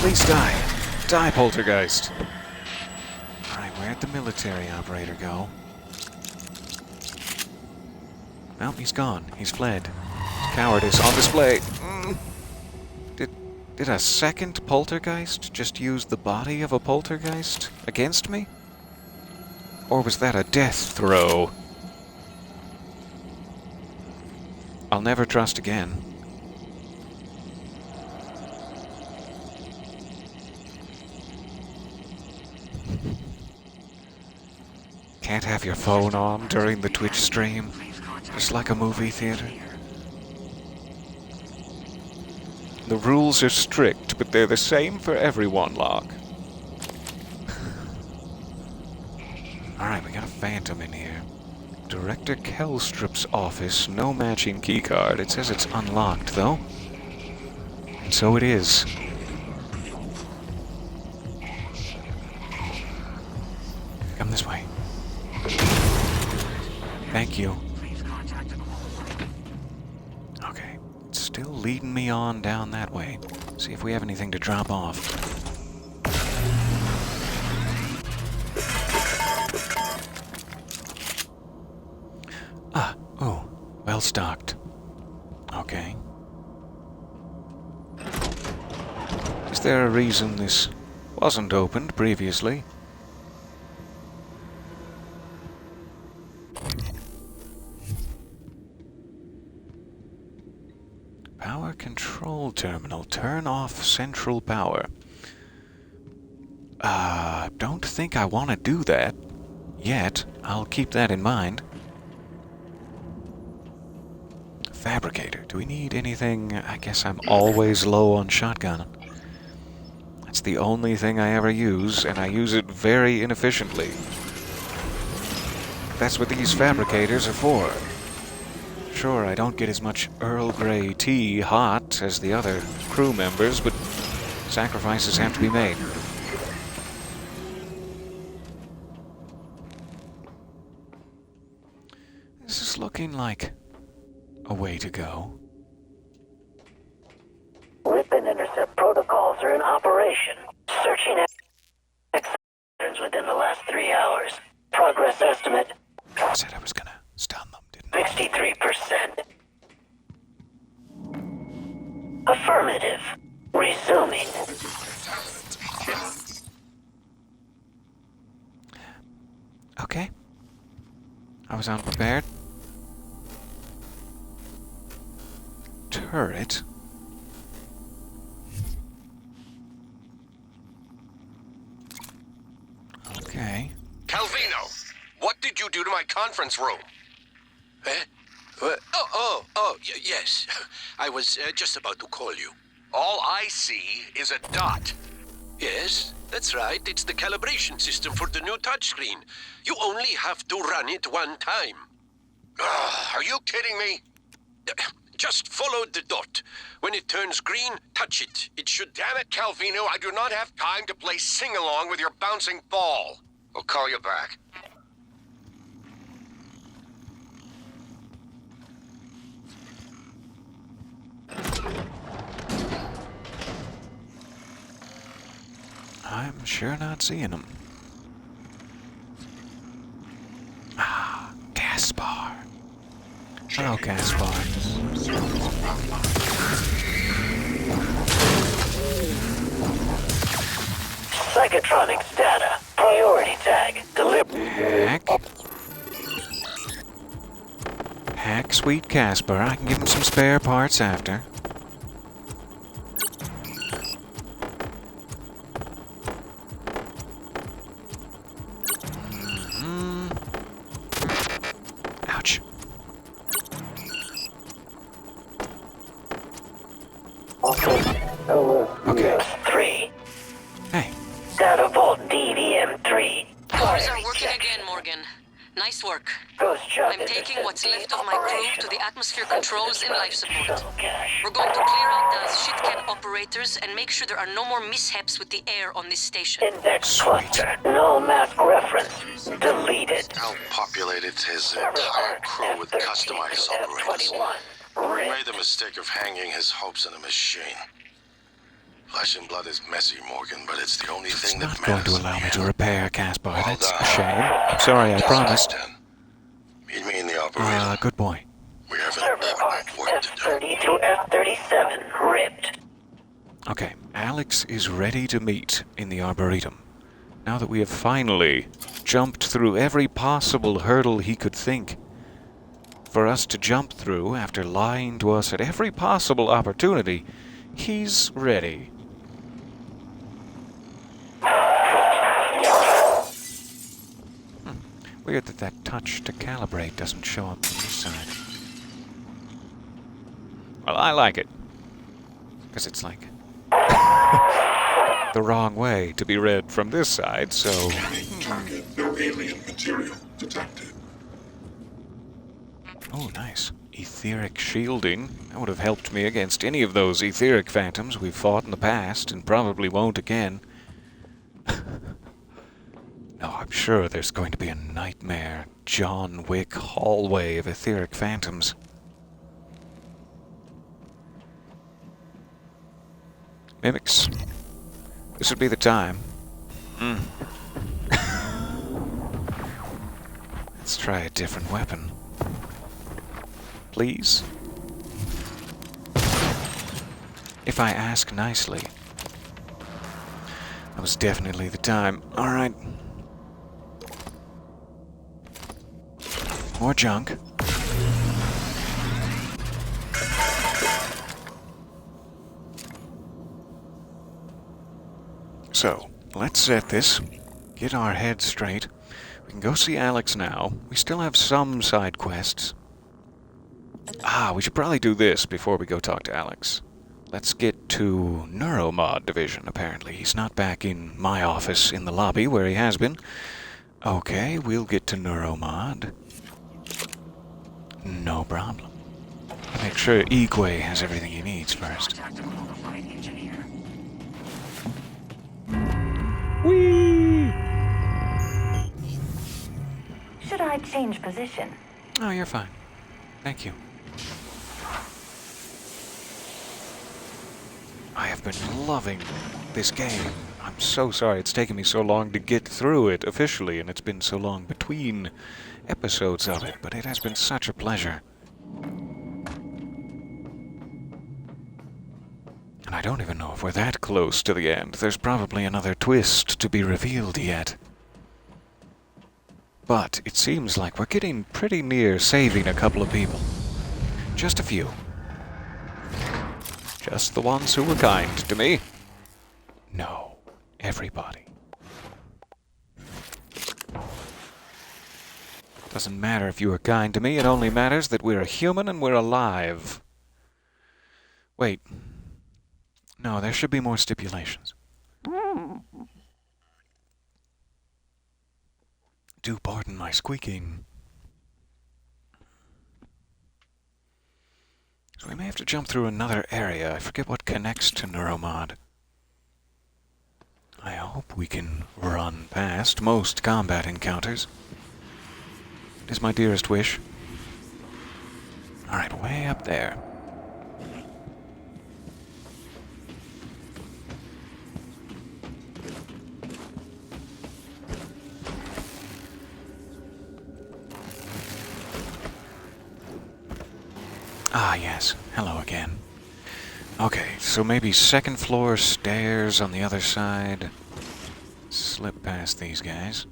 Please die. Die, poltergeist. Alright, where'd the military operator go? Well, he's gone. He's fled. Cowardice on display. Did a second poltergeist just use the body of a poltergeist against me? Or was that a death throw? I'll never trust again. Can't have your phone on during the Twitch stream, just like a movie theater. The rules are strict, but they're the same for everyone, Locke. Alright, we got a phantom in here. Director Kelstrup's office, no matching keycard. It says it's unlocked, though. And so it is. Come this way. Thank you. Okay, it's still leading me on down that way. See if we have anything to drop off. Oh, well stocked. Okay. Is there a reason this wasn't opened previously? Power control terminal. Turn off central power. Don't think I want to do that yet. I'll keep that in mind. Fabricator. Do we need anything? I guess I'm always low on shotgun. That's the only thing I ever use, and I use it very inefficiently. That's what these fabricators are for. Sure, I don't get as much Earl Grey tea hot as the other crew members, but sacrifices have to be made. This is looking like a way to go. Weapon intercept protocols are in operation. Searching patterns within the last 3 hours. Progress estimate I said I was gonna stun them, didn't I? 63%. Affirmative. Resuming. Okay. I was unprepared. Turret. Okay. Calvino, what did you do to my conference room? Yes. I was just about to call you. All I see is a dot. Yes, that's right. It's the calibration system for the new touchscreen. You only have to run it one time. Are you kidding me? Just follow the dot. When it turns green, touch it. It should... Damn it, Calvino, I do not have time to play sing-along with your bouncing ball. I'll call you back. I'm sure not seeing them. Ah, Gaspar. Hello, Gaspar. Psychotronics data. Priority tag. Hack. Hack, sweet Casper. I can give him some spare parts after. You're working again, Morgan. Nice work. Ghost Chuck I'm taking what's left of my crew to the atmosphere operational. controls and life support. Shuttle cache. We're going to clear out the shit-can operators and make sure there are no more mishaps with the air on this station. Index cluster. No map reference. Deleted. Al populated his Server entire arc crew with F13 customized to operators. F21. He made the mistake of hanging his hopes in a machine. Flesh and blood is messy, Morgan, but it's the only It's thing that not going to matters. allow me to repair Caspar. Well That's done. a shame. Sorry, I promised. Meet me in the operator. Good boy. We have an Server arc important work to do. F30 to F37. Ripped. Okay, Alex is ready to meet in the Arboretum. Now that we have finally jumped through every possible hurdle he could think for us to jump through after lying to us at every possible opportunity, he's ready. Weird that touch to calibrate doesn't show up on this side. Well, I like it. Because it's like the wrong way to be read from this side, so... Scanning target. No alien material detected. Oh, nice. Etheric shielding. That would have helped me against any of those etheric phantoms we've fought in the past, and probably won't again. No, I'm sure there's going to be a nightmare John Wick hallway of etheric phantoms. Mimics. This would be the time. Let's try a different weapon. Please? If I ask nicely. That was definitely the time. Alright. More junk. So, let's set this. Get our heads straight. We can go see Alex now. We still have some side quests. We should probably do this before we go talk to Alex. Let's get to Neuromod Division, apparently. He's not back in my office in the lobby where he has been. Okay, we'll get to Neuromod. No problem. Make sure Igwe has everything he needs first. Whee! Should I change position? Oh, you're fine. Thank you. I have been loving this game. I'm so sorry it's taken me so long to get through it officially, and it's been so long between episodes of it, but it has been such a pleasure. And I don't even know if we're that close to the end. There's probably another twist to be revealed yet. But it seems like we're getting pretty near saving a couple of people. Just a few. Just the ones who were kind to me. No, everybody. Doesn't matter if you were kind to me, it only matters that we're human and we're alive. Wait. No, there should be more stipulations. Do pardon my squeaking. So we may have to jump through another area. I forget what connects to Neuromod. I hope we can run past most combat encounters. It is my dearest wish. Alright, way up there. Ah, yes. Hello again. Okay, so maybe second floor stairs on the other side. Slip past these guys.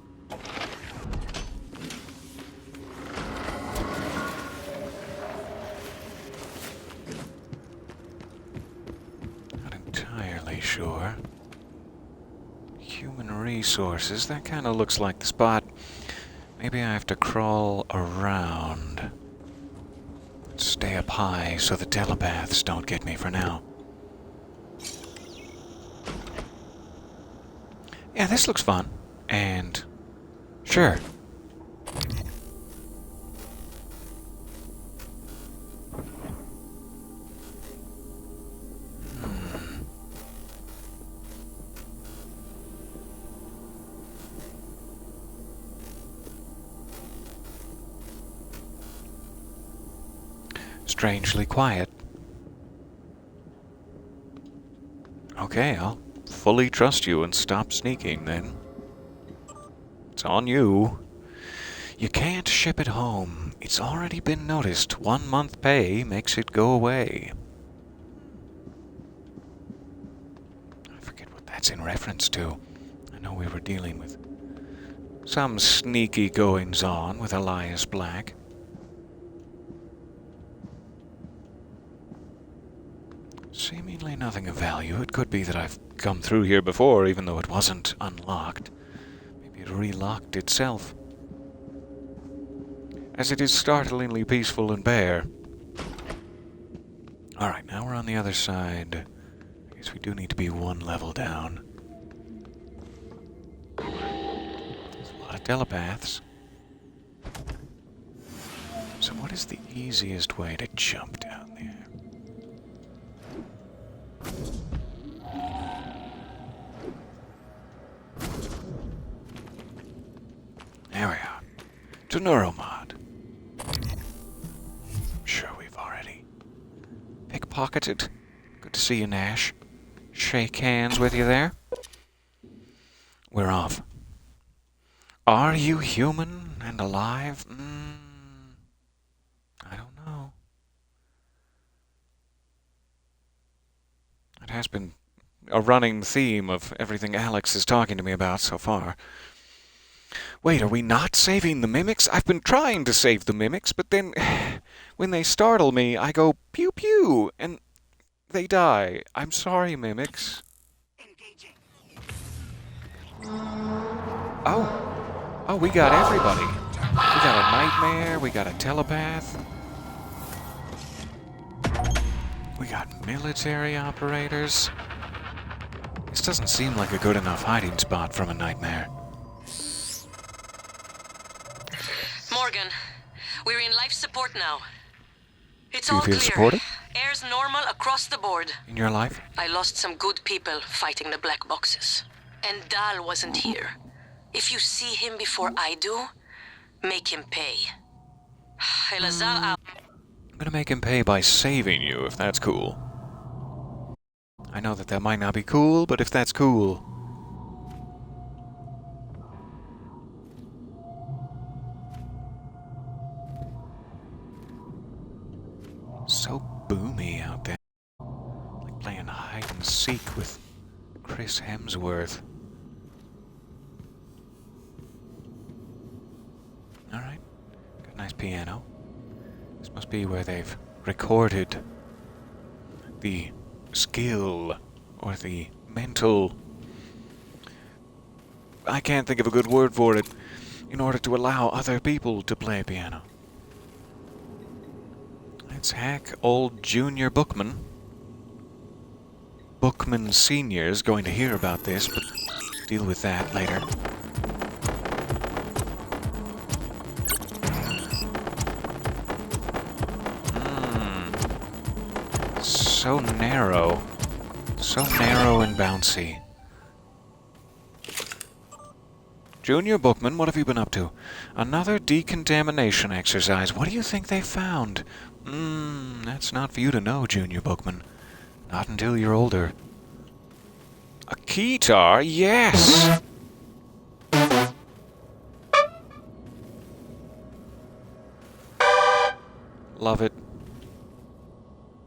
Not entirely sure. Human resources, that kind of looks like the spot. Maybe I have to crawl around. Stay up high so the telepaths don't get me for now. Yeah, this looks fun. And Sure. Strangely quiet. Okay, I'll fully trust you and stop sneaking then. It's on you. You can't ship it home. It's already been noticed. 1 month pay makes it go away. I forget what that's in reference to. I know we were dealing with some sneaky goings-on with Elias Black. Seemingly nothing of value. It could be that I've come through here before, even though it wasn't unlocked. Maybe it relocked itself. As it is startlingly peaceful and bare. Alright, now we're on the other side. I guess we do need to be 1 level down. There's a lot of telepaths. So what is the easiest way to jump down there? There we are. To Neuromod. I'm sure we've already pickpocketed. Good to see you, Nash. Shake hands with you there. We're off. Are you human and alive? I don't know. It has been a running theme of everything Alex is talking to me about so far. Wait, are we not saving the mimics? I've been trying to save the mimics, but then when they startle me, I go pew pew, and they die. I'm sorry, mimics. Oh, we got everybody. We got a nightmare, we got a telepath. We got military operators. This doesn't seem like a good enough hiding spot from a nightmare. Morgan, we're in life support now. It's Do you all feel clear. supported? Air's normal across the board. In your life? I lost some good people fighting the black boxes. And Dal wasn't here. If you see him before I do, make him pay. Elazar out. I'm gonna make him pay by saving you, if that's cool. I know that might not be cool, but if that's cool. So boomy out there. Like playing hide and seek with Chris Hemsworth. Alright. Got a nice piano. This must be where they've recorded the skill or the mental... I can't think of a good word for it. In order to allow other people to play piano. Let's hack old Junior Bookman. Bookman Sr. is going to hear about this, but deal with that later. So narrow. So narrow and bouncy. Junior Bookman, what have you been up to? Another decontamination exercise. What do you think they found? That's not for you to know, Junior Bookman. Not until you're older. A keytar? Yes! Love it.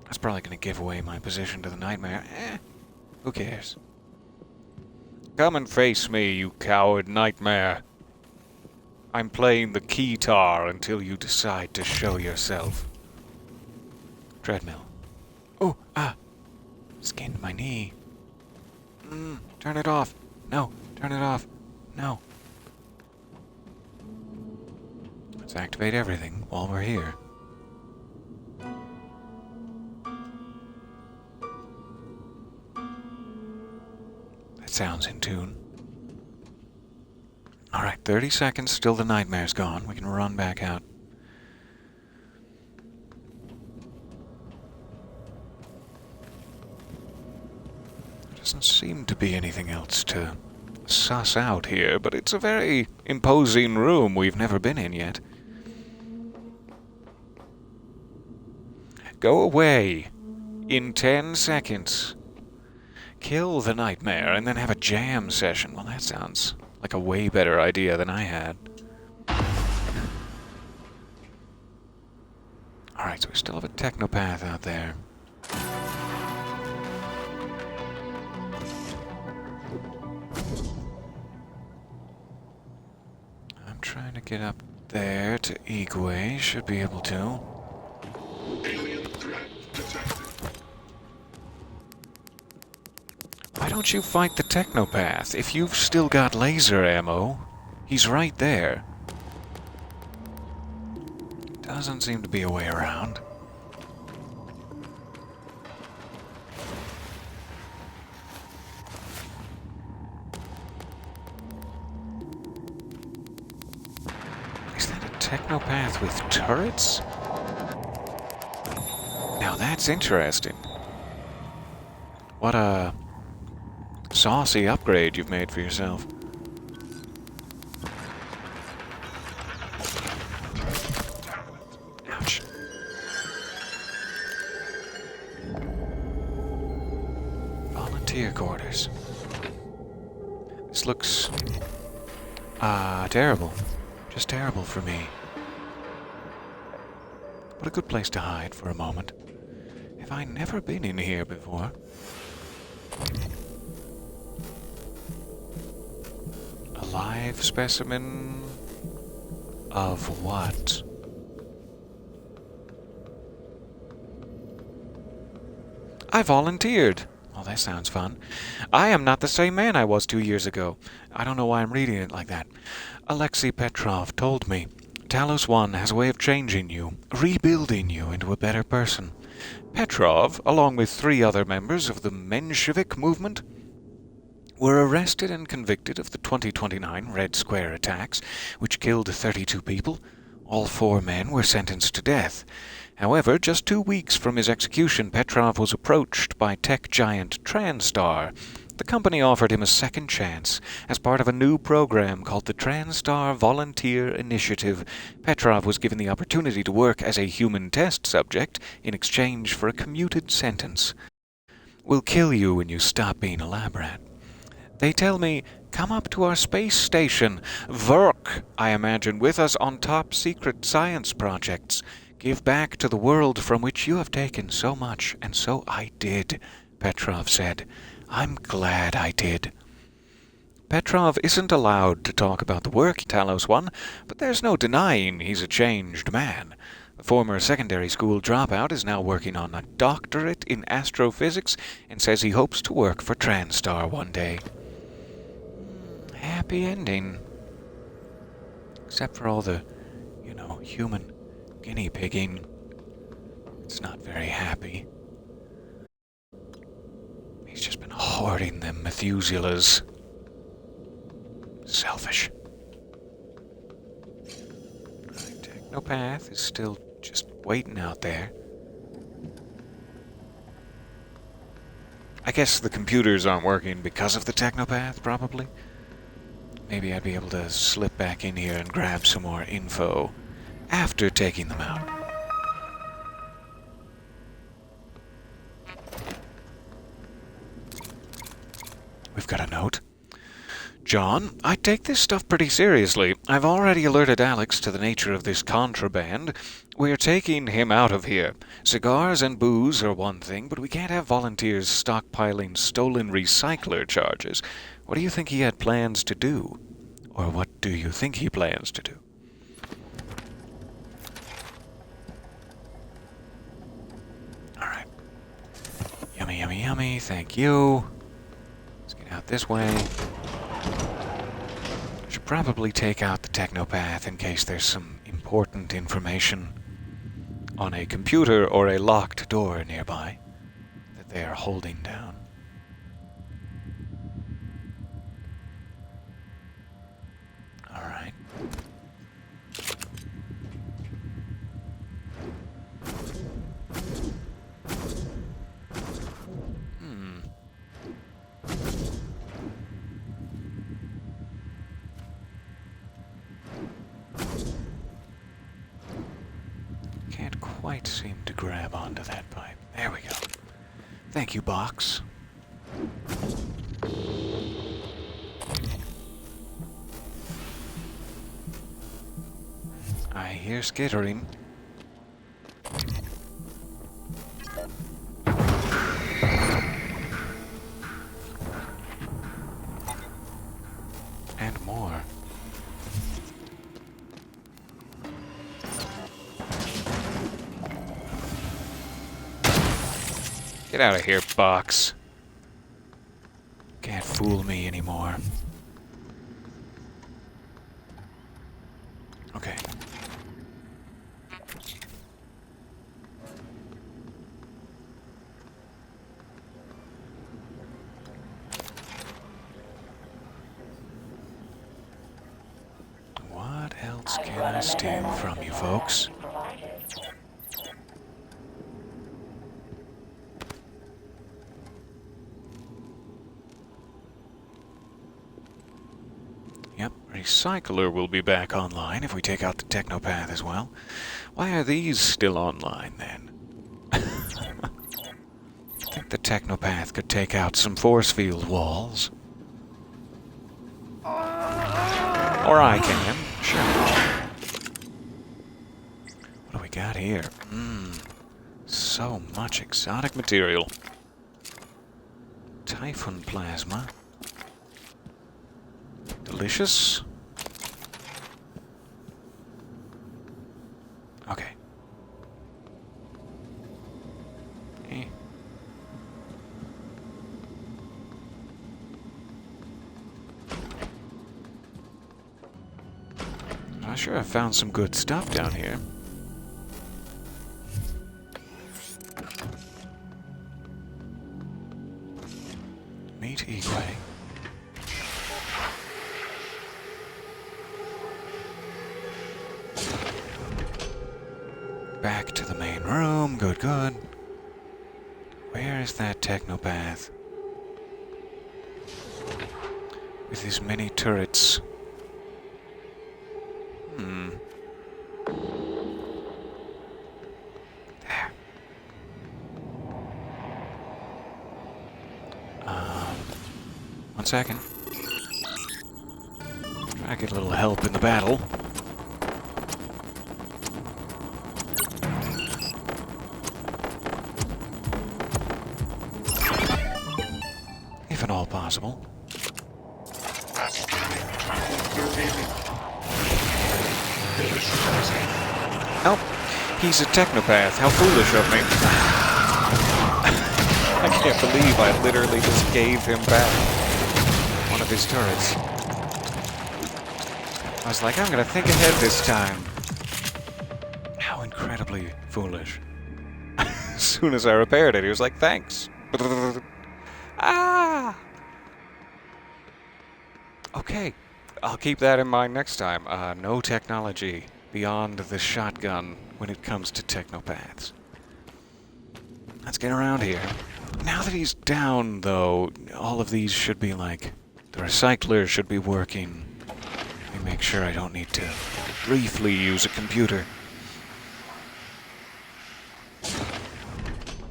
That's probably going to give away my position to the nightmare. Who cares? Come and face me, you coward nightmare. I'm playing the keytar until you decide to show yourself. Treadmill. Oh, skinned my knee. Turn it off. No, turn it off. No. Let's activate everything while we're here. That sounds in tune. Alright, 30 seconds, still the nightmare's gone. We can run back out. There doesn't seem to be anything else to suss out here, but it's a very imposing room we've never been in yet. Go away in 10 seconds. Kill the nightmare and then have a jam session. Well, that sounds like a way better idea than I had. Alright, so we still have a technopath out there. I'm trying to get up there to Igwe. Should be able to. Alien threat detected. Why don't you fight the technopath? If you've still got laser ammo, he's right there. Doesn't seem to be a way around. Is that a technopath with turrets? Now that's interesting. What a saucy upgrade you've made for yourself. Ouch. Volunteer quarters. This looks terrible. Just terrible for me. But a good place to hide for a moment. Have I never been in here before? A live specimen of what? I volunteered. Well, that sounds fun. I am not the same man I was 2 years ago. I don't know why I'm reading it like that. Alexei Petrov told me. Talos One has a way of changing you, rebuilding you into a better person. Petrov, along with 3 other members of the Menshevik movement, were arrested and convicted of the 2029 Red Square attacks, which killed 32 people. All 4 men were sentenced to death. However, just 2 weeks from his execution, Petrov was approached by tech giant TranStar. The company offered him a second chance as part of a new program called the TranStar Volunteer Initiative. Petrov was given the opportunity to work as a human test subject in exchange for a commuted sentence. We'll kill you when you stop being a lab rat. They tell me, come up to our space station. Work, I imagine, with us on top secret science projects. Give back to the world from which you have taken so much, and so I did, Petrov said. I'm glad I did. Petrov isn't allowed to talk about the work Talos One, but there's no denying he's a changed man. The former secondary school dropout is now working on a doctorate in astrophysics and says he hopes to work for TranStar one day. Happy ending. Except for all the, human guinea pigging. It's not very happy. He's just been hoarding them Methuselahs. Selfish. Right, Technopath is still just waiting out there. I guess the computers aren't working because of the Technopath, probably. Maybe I'd be able to slip back in here and grab some more info after taking them out. We've got a note. John, I take this stuff pretty seriously. I've already alerted Alex to the nature of this contraband. We're taking him out of here. Cigars and booze are one thing, but we can't have volunteers stockpiling stolen recycler charges. What do you think he had plans to do? Or what do you think he plans to do? Alright. Yummy, yummy, yummy. Thank you. Let's get out this way. I should probably take out the Technopath in case there's some important information on a computer or a locked door nearby that they are holding down. quite seem to grab onto that pipe. There we go. Thank you, box. I hear skittering. And more. Get out of here, box. Can't fool me anymore. Okay. What else can I steal from you folks? Yep, Recycler will be back online if we take out the Technopath as well. Why are these still online then? I think the Technopath could take out some force field walls. Or I can, sure. What do we got here? So much exotic material. Typhon plasma. Delicious. Okay. I sure have found some good stuff down here. Meet Igwe. Back to the main room. Good, good. Where is that Technopath? With his many turrets. There. One second. Try to get a little help in the battle. If at all possible. Nope. He's a Technopath. How foolish of me. I can't believe I literally just gave him back one of his turrets. I was like, I'm gonna think ahead this time. How incredibly foolish. As soon as I repaired it, he was like, thanks. Ah! Okay. I'll keep that in mind next time. No technology beyond the shotgun when it comes to Technopaths. Let's get around here. Now that he's down, though, all of these should be like... The recycler should be working. Let me make sure I don't need to briefly use a computer.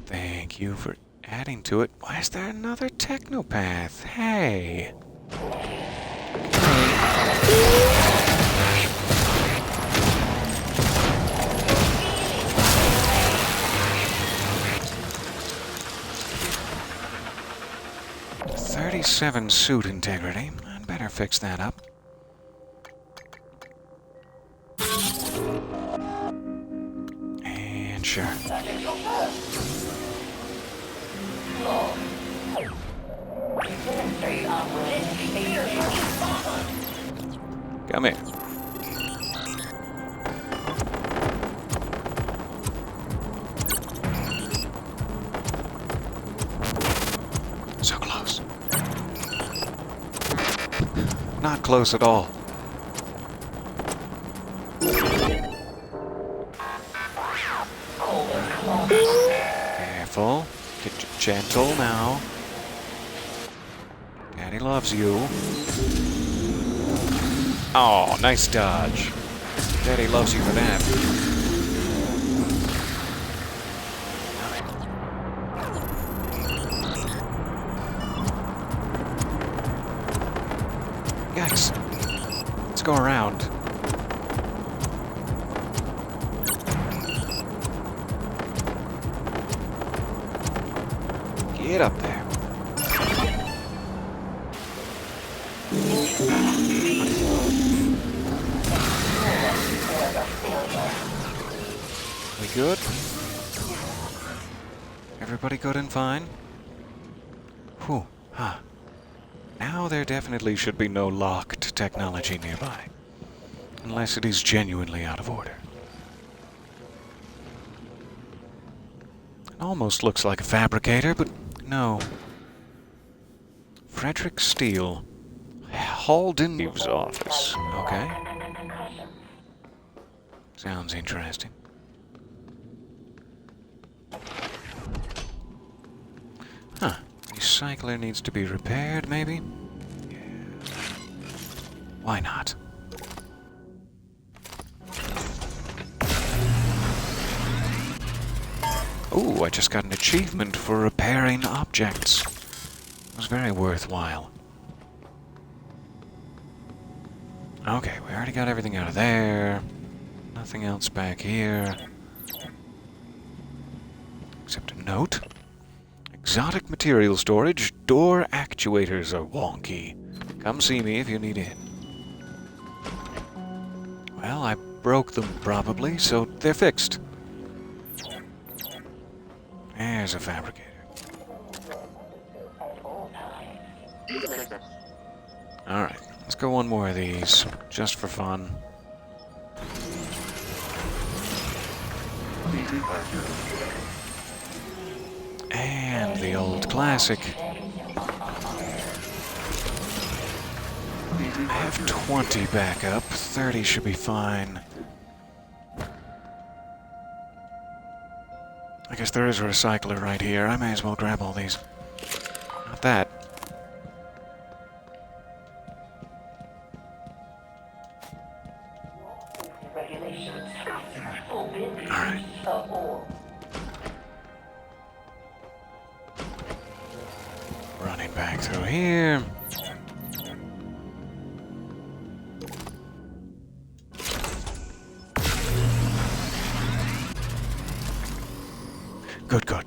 Thank you for adding to it. Why is there another Technopath? Hey! .37 suit integrity. I'd better fix that up. And sure. Come here. So close. Not close at all. Careful. Get gentle now. Daddy loves you. Oh, nice dodge. Daddy loves you for that. Get up there. We good? Everybody good and fine? Whew, huh. Now there definitely should be no locked technology nearby. Unless it is genuinely out of order. It almost looks like a fabricator, but no. Frederick Steele. Halden's office. Okay. Sounds interesting. Huh. Recycler needs to be repaired, maybe? Yeah. Why not? Ooh, I just got an achievement for repairing objects. It was very worthwhile. Okay, we already got everything out of there. Nothing else back here. Except a note. Exotic material storage. Door actuators are wonky. Come see me if you need it. Well, I broke them probably, so they're fixed. There's a fabricator. Alright, let's go one more of these, just for fun. And the old classic. I have 20 backup, 30 should be fine. I guess there is a recycler right here. I may as well grab all these. Not that. Alright. Running back through here. Good, good.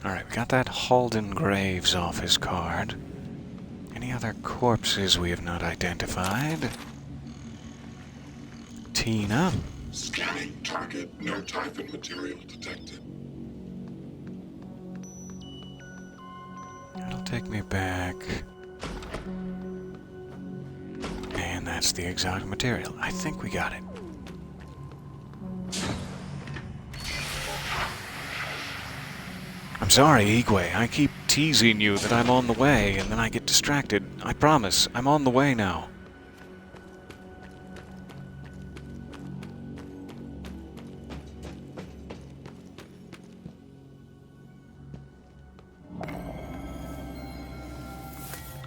Alright, we got that Halden Graves office card. Any other corpses we have not identified? Tina. Scanning target. No typhon material detected. That'll take me back. And that's the exotic material. I think we got it. I'm sorry, Igwe. I keep teasing you that I'm on the way, and then I get distracted. I promise, I'm on the way now.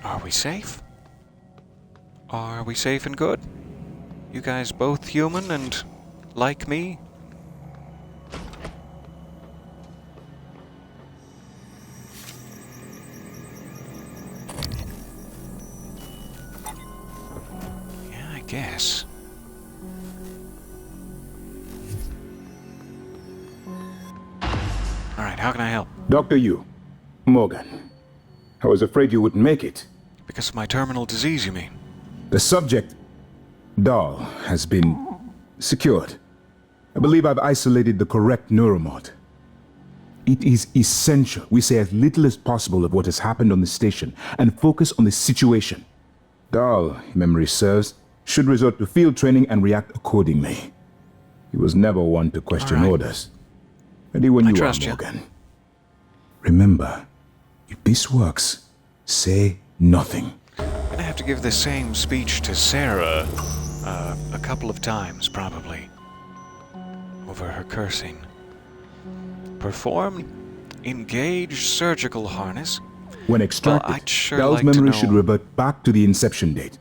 Are we safe? Are we safe and good? You guys both human and like me? Yeah, I guess. Alright, how can I help? Dr. Yu, Morgan. I was afraid you wouldn't make it. Because of my terminal disease, you mean? The subject, Dahl, has been secured. I believe I've isolated the correct neuromod. It is essential we say as little as possible of what has happened on the station and focus on the situation. Dahl, if memory serves, should resort to field training and react accordingly. He was never one to question orders. Ready when you are, Morgan. Remember, if this works, say nothing. I'm gonna have to give the same speech to Sarah a couple of times, probably. Over her cursing. Perform engage surgical harness. When extracted, Dahl's memory should revert back to the inception date,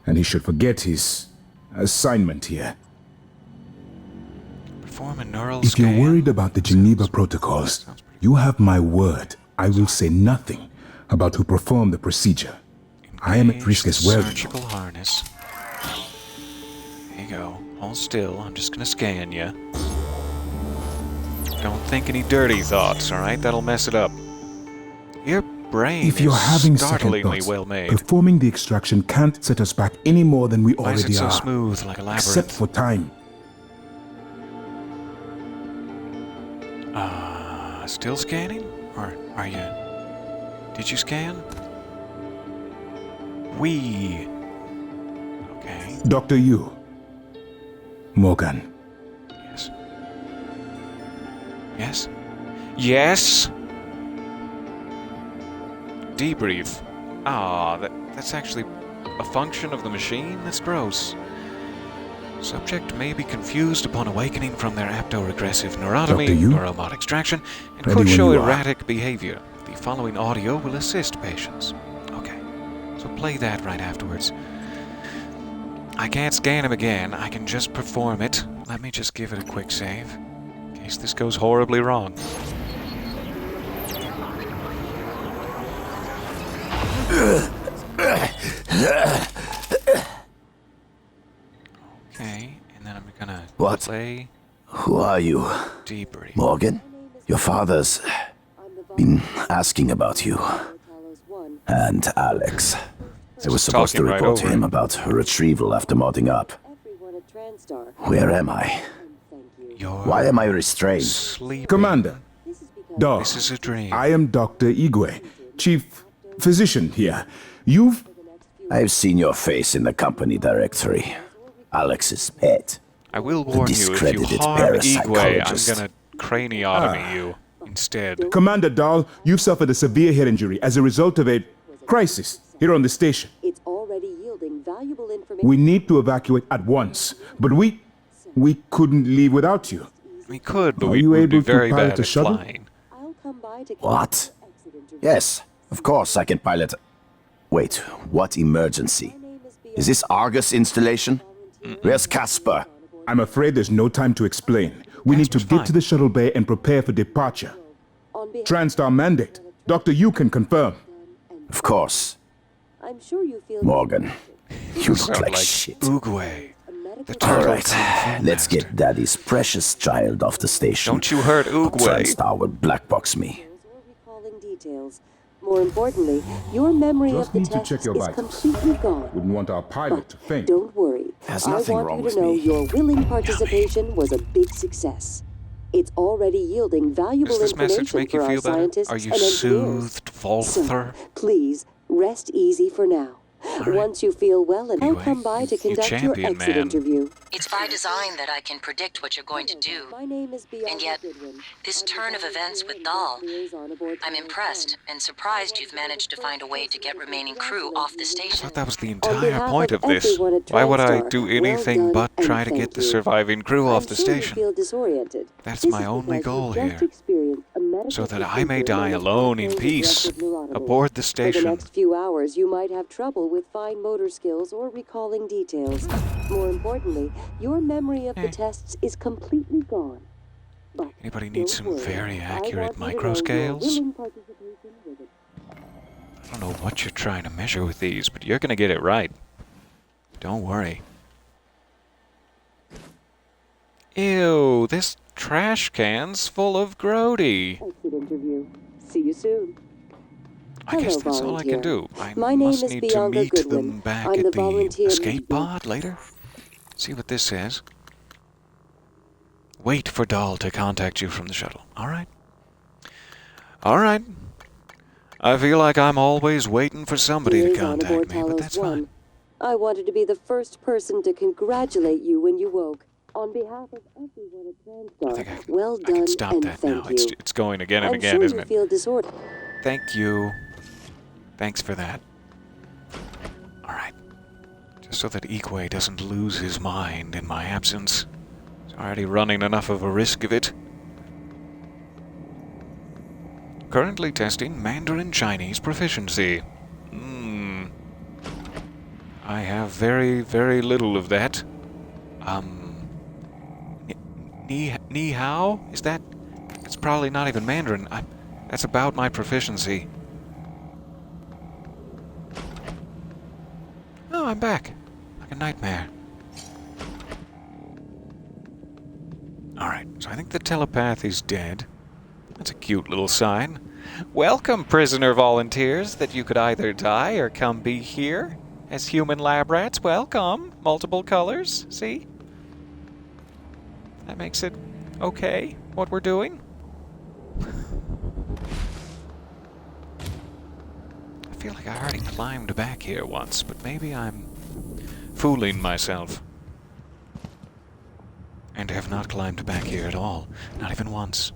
and he should forget his assignment here. Perform a neural If scan. you're worried about the Geneva protocols, you have my word. I will say nothing about who performed the procedure. I am at risk as well. Surgical harness. There you go. Hold still. I'm just gonna scan you. Don't think any dirty thoughts, alright? That'll mess it up. Your brain If you're is having second startlingly thoughts, well made. performing the extraction can't set us back any more than we Why is it already so are. smooth like a labyrinth? Except for time. Still scanning? Or are you... Did you scan? Okay. Dr. Yu. Morgan. Yes. Yes? Yes? Debrief. That's actually a function of the machine? That's gross. Subject may be confused upon awakening from their aptoregressive neurotomy, Dr. Yu? neuromod extraction, and Ready could when show you are. erratic behavior. The following audio will assist patients. Okay, so play that right afterwards. I can't scan him again, I can just perform it. Let me just give it a quick save, in case this goes horribly wrong. Okay, and then I'm gonna What? play Who are you? debrief. Morgan? Your father's been asking about you. And Alex. I was supposed to talking right report to over him it. about her retrieval after modding up. Where am I? You're Why am I restrained? sleeping. Commander. Dahl. This is a dream. I am Dr. Igwe, Chief Physician here. You've... I've seen your face in the company directory. Alex's pet. I will warn you, if you discredited harm Igwe, parapsychologist. I'm gonna craniotomy you instead. Commander Dahl, you've suffered a severe head injury as a result of a crisis here on the station. It's already yielding valuable information. We need to evacuate at once, but we couldn't leave without you. We could, but Are we you would be able to very pilot bad a at shuttle? flying. I'll come by to What? Yes, of course I can pilot. Wait, what emergency? Is this Argus installation? Where's Casper? I'm afraid there's no time to explain. We need to Casper's get to the shuttle bay and prepare for departure. on behalf Transtar mandate. Dr. Yu can confirm. Of course. I'm sure you feel Morgan, you look Sound like like shit. Oogway, the All turtle right, kung fu let's master. get Daddy's precious child off the station. Don't you hurt Or Oogway. TranStar will blackbox me. or recalling details. More importantly, your memory Just of the need to tests check your is vitals. completely gone. Wouldn't want our pilot to faint. Don't worry. There's I nothing want wrong you with to know me. your willing participation was a big success. It's already yielding valuable Does this message information make for you our feel better? scientists Are you and engineers. soothed, Walther? So, please, rest easy for now. right. Once you feel well, and I'll Anyway, come by to you conduct your champion, exit man. interview. It's by design that I can predict what you're going to do. My name is Bianca And yet, Goodwin. this I'm the turn of events with Dahl, liaison aboard I'm Titan impressed I. and surprised you've managed to find a way to get remaining crew off the I station. thought that was the On entire behalf point of of this. everyone at Why would I TranStar, do well anything done but and try to thank get the you. surviving crew off the I'm sure station? You feel disoriented. That's This my is only because goal you just here. experienced a medical So that I may procedure die known as alone in pathway peace aggressive neurotomy. aboard the For the station. next few hours, you might have trouble with fine motor skills or recalling details. More importantly, your memory of the tests is completely gone. But Anybody need don't some worry. very I accurate want you to know micro your scales? willing participation was a I don't know what you're trying to measure with these, but you're gonna get it right. Don't worry. Ew, this trash can's full of grody. exit interview. See you soon. I guess Hello, that's all I can volunteer. do. I My name must is need Bianca to meet Goodwin. them back I'm the at the volunteer escape lead. pod later. See what this says. Wait for Dahl to contact you from the shuttle. Alright. Alright. I feel like I'm always waiting for somebody to Liaison aboard contact me, but Talos that's 1. fine. I wanted to be the first person to congratulate you when you woke. On behalf of everyone at I think TranStar, well I done can stop and that thank now. you. It's going again and I'm again, sure isn't you it? feel disordered. Thank you. Thanks for that. Alright. Just so that Igwe doesn't lose his mind in my absence. He's already running enough of a risk of it. Currently testing Mandarin Chinese proficiency. I have very, very little of that. Ni hao? Is that? It's probably not even Mandarin. That's about my proficiency. Oh, I'm back. Like a nightmare. Alright, so I think the telepath is dead. That's a cute little sign. Welcome, prisoner volunteers, that you could either die or come be here as human lab rats. Welcome. Multiple colors, see? That makes it okay, what we're doing. I feel like I already climbed back here once, but maybe I'm fooling myself. And have not climbed back here at all. Not even once.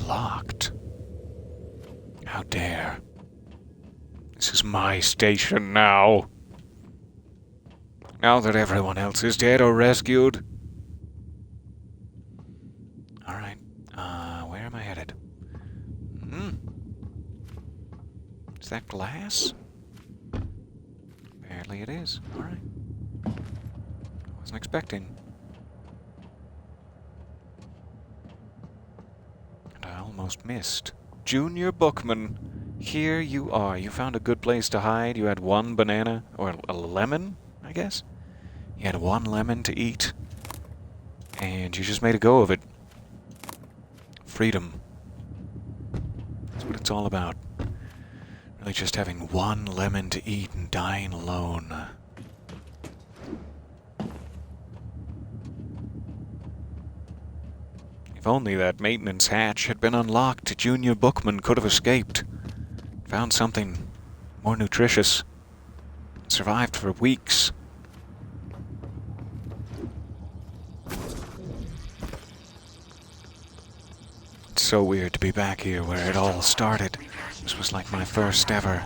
Locked. How dare. This is my station now. Now that everyone else is dead or rescued. Alright, where am I headed? Is that glass? Apparently it is. Alright. Wasn't expecting. And I almost missed. Junior Bookman, here you are. You found a good place to hide. You had one banana, or a lemon, I guess? You had one lemon to eat, and you just made a go of it. Freedom. That's what it's all about. Really just having one lemon to eat and dying alone. If only that maintenance hatch had been unlocked, Junior Bookman could have escaped. Found something more nutritious. Survived for weeks. It's so weird to be back here where it all started. This was like my first ever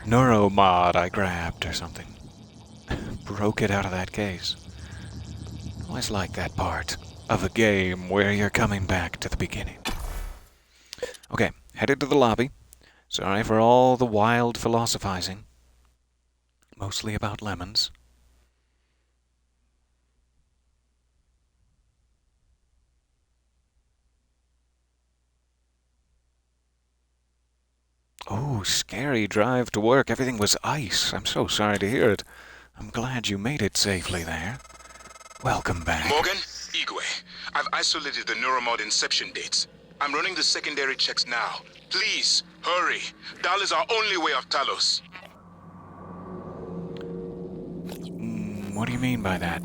neuromod I grabbed or something. Broke it out of that case. Always like that part of a game where you're coming back to the beginning. Okay, headed to the lobby. Sorry for all the wild philosophizing. Mostly about lemons. Oh, scary drive to work. Everything was ice. I'm so sorry to hear it. I'm glad you made it safely there. Welcome back. Morgan, Igwe, I've isolated the neuromod inception dates. I'm running the secondary checks now. Please, hurry. Dal is our only way off Talos. What do you mean by that?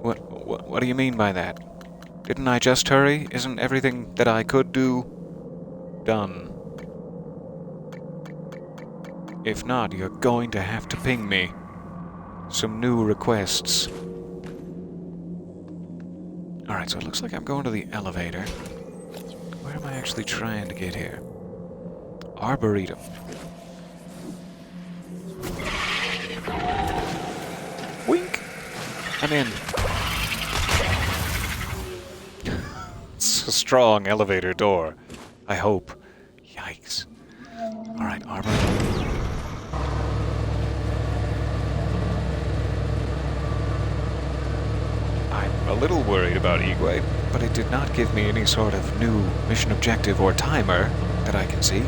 What do you mean by that? Didn't I just hurry? Isn't everything that I could do done? If not, you're going to have to ping me some new requests. Alright, so it looks like I'm going to the elevator. Where am I actually trying to get here? Arboretum. Wink! I'm in. It's a strong elevator door. I hope. Yikes. Alright, Arboretum. I'm a little worried about Igwe, but it did not give me any sort of new mission objective or timer that I can see.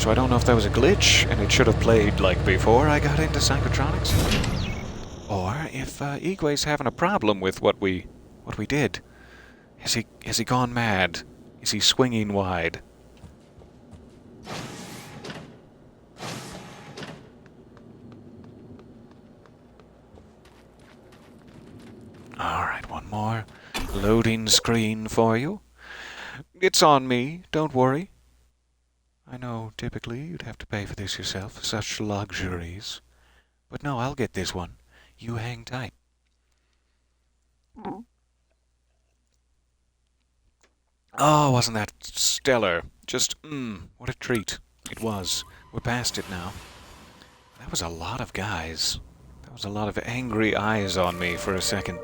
So I don't know if that was a glitch, and it should have played like before I got into psychotronics. Or if Igwe's having a problem with what we did. Has he gone mad? Is he swinging wide? Alright, one more loading screen for you. It's on me, don't worry. I know typically you'd have to pay for this yourself, such luxuries. But no, I'll get this one. You hang tight. Oh, wasn't that stellar? Just, what a treat. It was. We're past it now. That was a lot of guys. That was a lot of angry eyes on me for a second.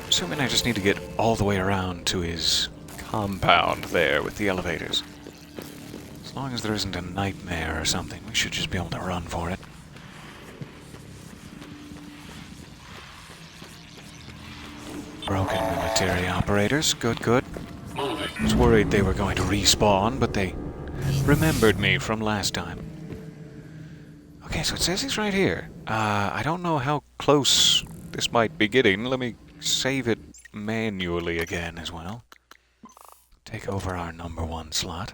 Assuming I just need to get all the way around to his compound there with the elevators. As long as there isn't a nightmare or something, we should just be able to run for it. broken military operators. Good, good. I was worried they were going to respawn, but they remembered me from last time. Okay, so it says he's right here. I don't know how close this might be getting. Let me save it manually again as well. Take over our number 1 slot.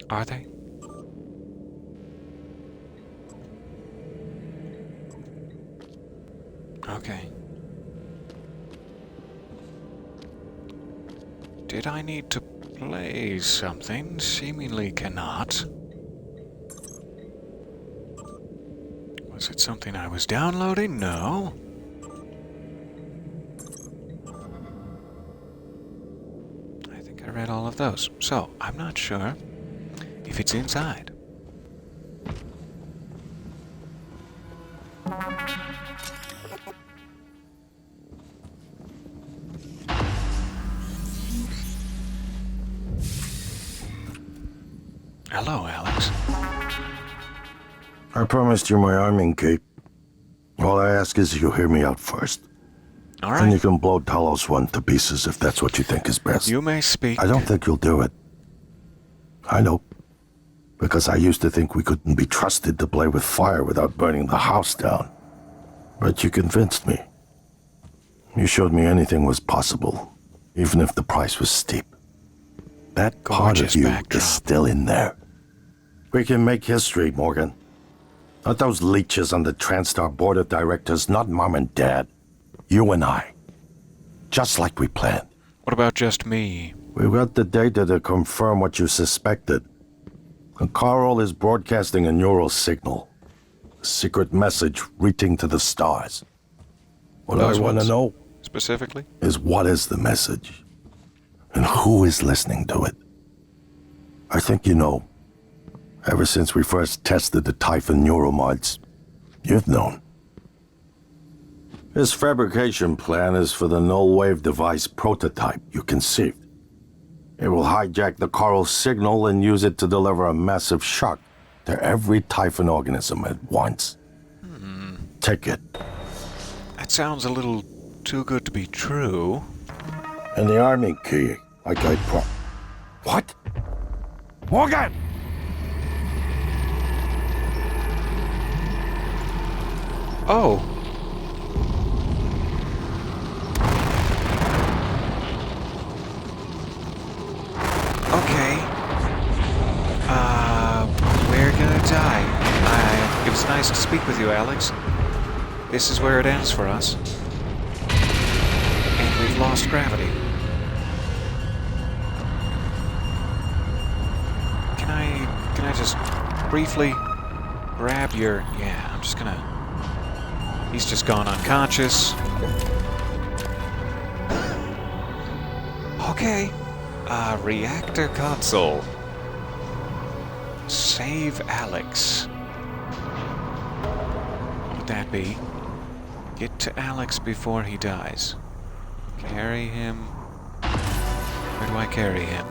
Are they? Okay. Did I need to play something? Seemingly cannot. Was it something I was downloading? No. I think I read all of those. So, I'm not sure if it's inside. Hello, Alex. I promised you my arming cape. All I ask is you hear me out first. All right. Then you can blow Talos one to pieces if that's what you think is best. You may speak. I don't think you'll do it. I know. Because I used to think we couldn't be trusted to play with fire without burning the house down. But you convinced me. You showed me anything was possible, even if the price was steep. That part of you is still in there. We can make history, Morgan. Not those leeches on the TranStar board of directors, not Mom and Dad. You and I. Just like we planned. What about just me? We've got the data to confirm what you suspected. And Carl is broadcasting a neural signal. A secret message reaching to the stars. What I want to know specifically is what is the message? And who is listening to it? I think you know. Ever since we first tested the Typhon neuromods, you've known. This fabrication plan is for the null-wave device prototype you conceived. It will hijack the Carl signal and use it to deliver a massive shock to every Typhon organism at once. Take it. That sounds a little too good to be true. And the army key, like I What? Morgan! Oh. Okay. We're gonna die. It was nice to speak with you, Alex. This is where it ends for us. And we've lost gravity. Can I just briefly grab your... Yeah, I'm just gonna... He's just gone unconscious. Okay. Reactor console. Save Alex. What would that be? Get to Alex before he dies. Carry him. Where do I carry him?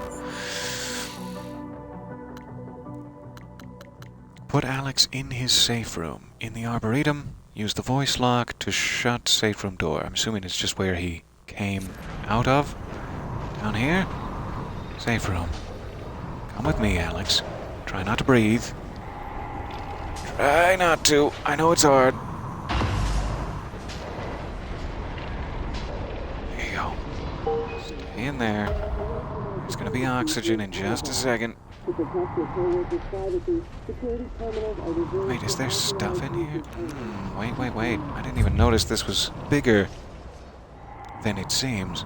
Put Alex in his safe room. In the Arboretum, use the voice lock to shut safe room door. I'm assuming it's just where he came out of. Down here? Safe room. Come with me, Alex. Try not to breathe. Try not to. I know it's hard. There you go. Stay in there. There's gonna be oxygen in just a second. Wait, is there stuff in here? Wait. I didn't even notice this was bigger than it seems.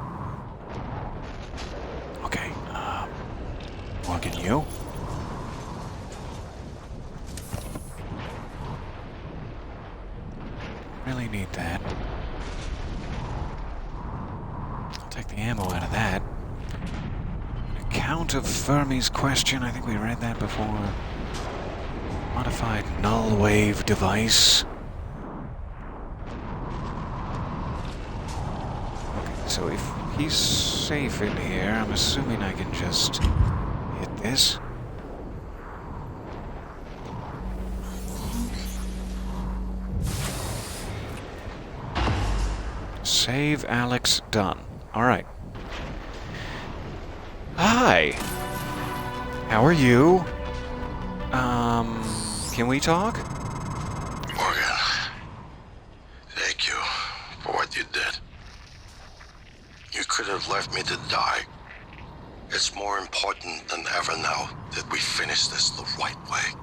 Okay, Morgan, you? Really need that. I'll take the ammo out of that. Account of Fermi's question, I think we read that before. Modified null wave device. Okay, so so if he's safe in here, I'm assuming I can just hit this. Save Alex, done. Alright. Hi! How are you? Can we talk? Morgan, thank you for what you did. You could have left me to die. It's more important than ever now that we finish this the right way.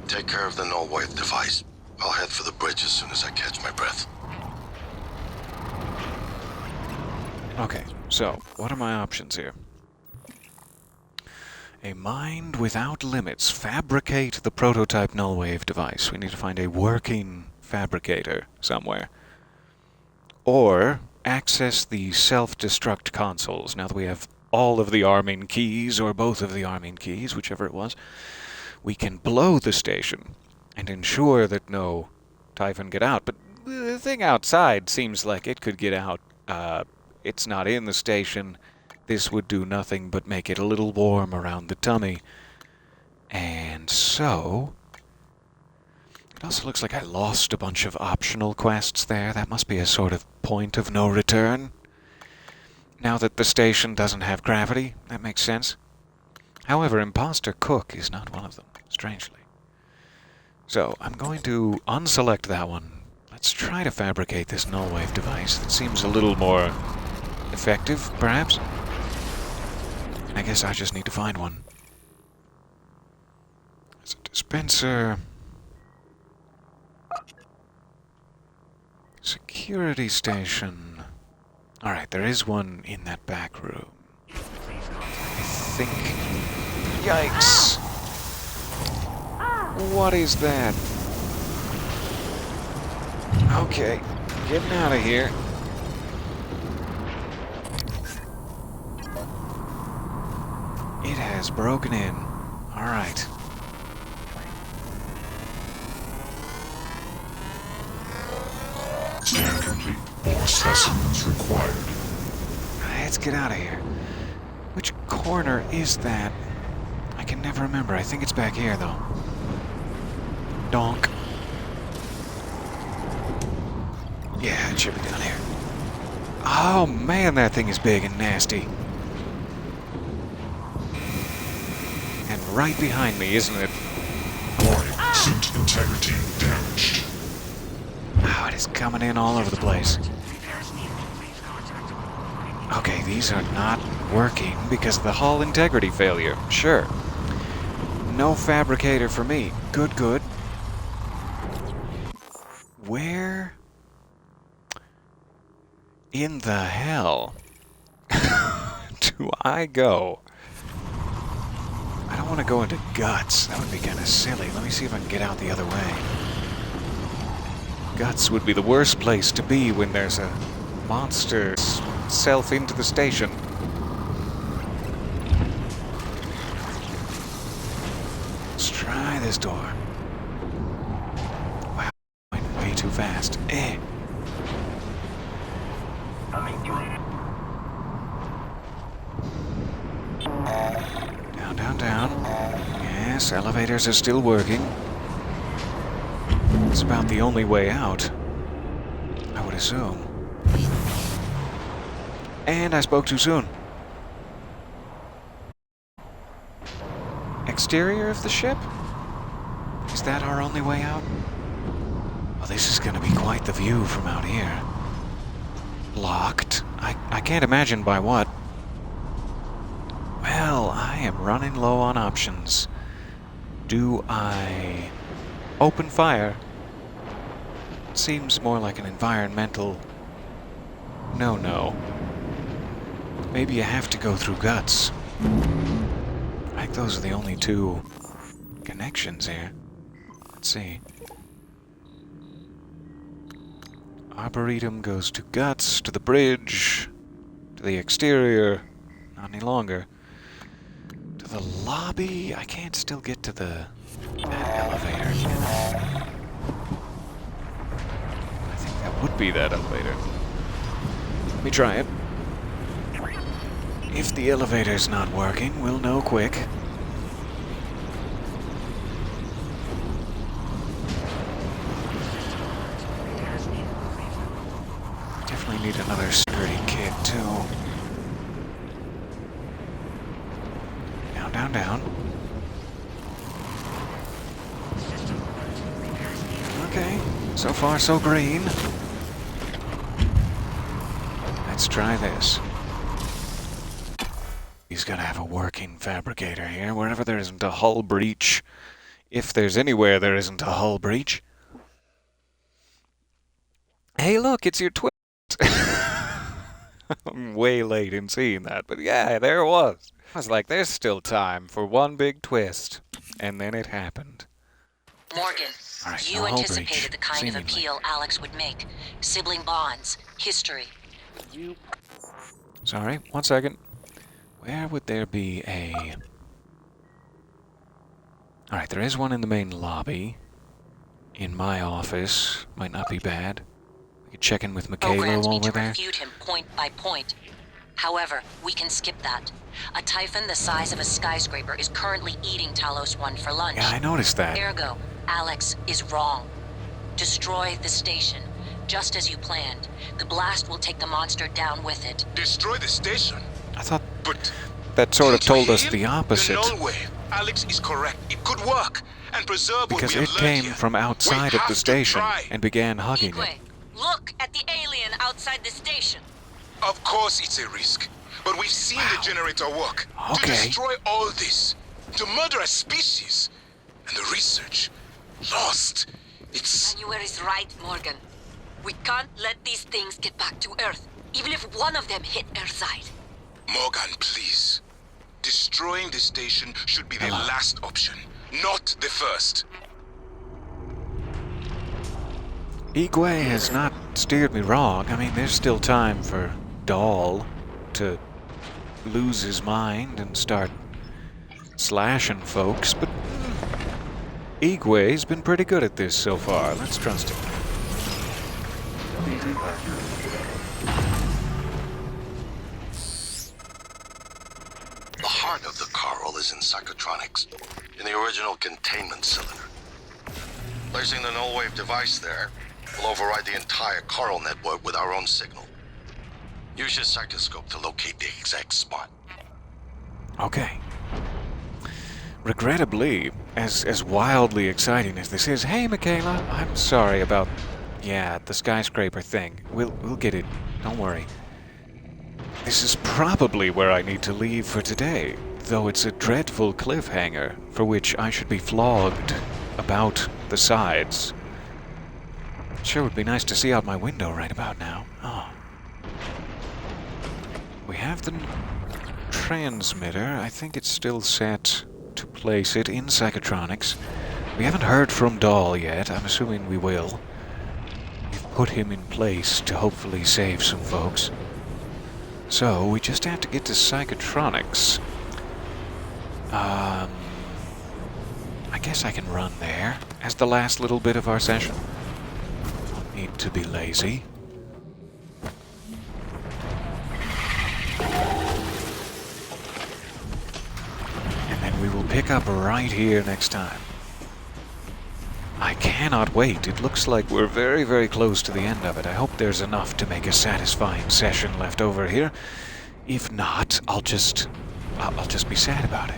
Take care of the null-wave device. I'll head for the bridge as soon as I catch my breath. Okay, so, what are my options here? A mind without limits. Fabricate the prototype null-wave device. We need to find a working fabricator somewhere. Or access the self-destruct consoles. Now that we have all of the arming keys, or both of the arming keys, whichever it was, we can blow the station and ensure that no Typhon get out. But the thing outside seems like it could get out. It's not in the station. This would do nothing but make it a little warm around the tummy. And so... It also looks like I lost a bunch of optional quests there. That must be a sort of point of no return. Now that the station doesn't have gravity, that makes sense. However, Imposter Cook is not one of them, strangely. So, I'm going to unselect that one. Let's try to fabricate this null-wave device. That seems a little more effective, perhaps? I guess I just need to find one. There's a dispenser. Security station. Alright, there is one in that back room. I think... Yikes! What is that? Okay, getting out of here. It has broken in. Alright. Scan complete. More specimens required. Let's get out of here. Which corner is that? I can never remember. I think it's back here, though. Donk. Yeah, it should be down here. Oh, man, that thing is big and nasty. And right behind me, isn't it? Warning. Suit integrity damaged. Oh, it is coming in all over the place. Okay, these are not working because of the hull integrity failure. Sure. No fabricator for me. Good, good. Where in the hell do I go? I don't want to go into guts. That would be kind of silly. Let me see if I can get out the other way. Guts would be the worst place to be when there's a monster self into the station. Let's try this door. Wow, went way too fast. Eh. Down, down, down. Yes, elevators are still working. It's about the only way out, I would assume. And I spoke too soon. Exterior of the ship? Is that our only way out? Well, this is going to be quite the view from out here. Locked? I can't imagine by what. Well, I am running low on options. Do I open fire? Seems more like an environmental no-no. Maybe you have to go through guts. I think those are the only two connections here. Let's see. Arboretum goes to guts, to the bridge, to the exterior. Not any longer. To the lobby. I can't still get to that elevator. I think that would be that elevator. me try it. If the elevator's not working, we'll know quick. Definitely need another sturdy kit, too. Down, down, down. Okay, so far so green. Let's try this. He's gotta have a working fabricator here, wherever there isn't a hull breach. If there's anywhere there isn't a hull breach. Hey look, it's your twist! I'm way late in seeing that, but yeah, there it was. I was like, there's still time for one big twist. And then it happened. Morgan, Right, you no hull anticipated breach, the kind seemingly. of appeal Alex would make. Sibling bonds, history. Sorry, 1 second. Where would there be a... Alright, there is one in the main lobby. In my office. Might not be bad. We could check in with Michaela Programs while me we're to there. refute him point by point. However, we can skip that. A typhon the size of a skyscraper is currently eating Talos 1 for lunch. Yeah, I noticed that. Ergo, Alex is wrong. Destroy the station, just as you planned. The blast will take the monster down with it. Destroy the station? I thought But that sort of can't you told us hear? the opposite. The null wave. Alex is correct. It could work and preserve what Because we it have learned came here. from outside We of have the to station try. and began hugging it. Igwe, look at the alien outside the station. Of course it's a risk, but we've seen the generator work. To Okay. destroy all this, to murder a species, and the research lost. It's... January's right, Morgan. We can't let these things get back to Earth, even if one of them hit Earthside. Morgan, please. Destroying the station should be the last option, not the first. Igwe has not steered me wrong. I mean, there's still time for Dahl to lose his mind and start slashing folks, but Igwe's been pretty good at this so far. Let's trust him. The heart of the coral is in psychotronics, in the original containment cylinder. Placing the null wave device there will override the entire coral network with our own signal. Use your psychoscope to locate the exact spot. Okay. Regrettably, as wildly exciting as this is, hey Michaela, I'm sorry about, the skyscraper thing. We'll get it. Don't worry. This is probably where I need to leave for today, though it's a dreadful cliffhanger for which I should be flogged about the sides. Sure would be nice to see out my window right about now. Oh. We have the transmitter. I think it's still set to place it in psychotronics. We haven't heard from Dahl yet. I'm assuming we will. We've put him in place to hopefully save some folks. So, we just have to get to psychotronics. I guess I can run there as the last little bit of our session. Don't need to be lazy. And then we will pick up right here next time. I cannot wait. It looks like we're very, very close to the end of it. I hope there's enough to make a satisfying session left over here. If not, I'll just be sad about it.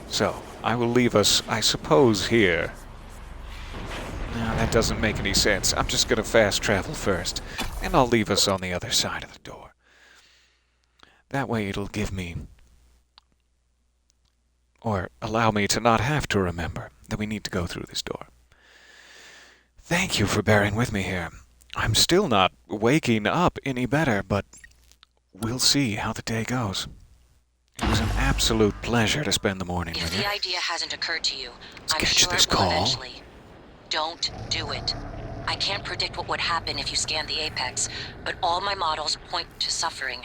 So, I will leave us, I suppose, here. No, that doesn't make any sense. I'm just gonna fast travel first, and I'll leave us on the other side of the door. That way it'll give me, or allow me to not have to remember that we need to go through this door. Thank you for bearing with me here. I'm still not waking up any better, but we'll see how the day goes. It was an absolute pleasure to spend the morning If with you. the idea hasn't occurred to you, I'm catch sure this it will call. eventually. Don't do it. I can't predict what would happen if you scan the apex, but all my models point to suffering.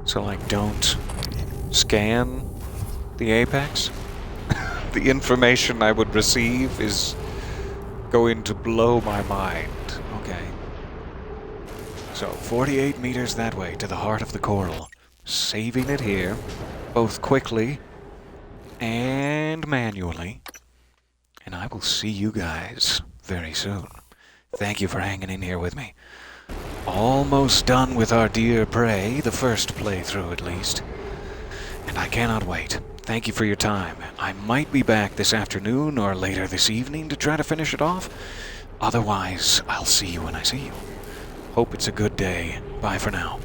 So, like, don't scan the apex? The information I would receive is going to blow my mind. Okay. So, 48 meters that way to the heart of the coral. Saving it here, both quickly and manually. And I will see you guys very soon. Thank you for hanging in here with me. Almost done with our dear prey, the first playthrough at least. And I cannot wait. Thank you for your time. I might be back this afternoon or later this evening to try to finish it off. Otherwise, I'll see you when I see you. Hope it's a good day. Bye for now.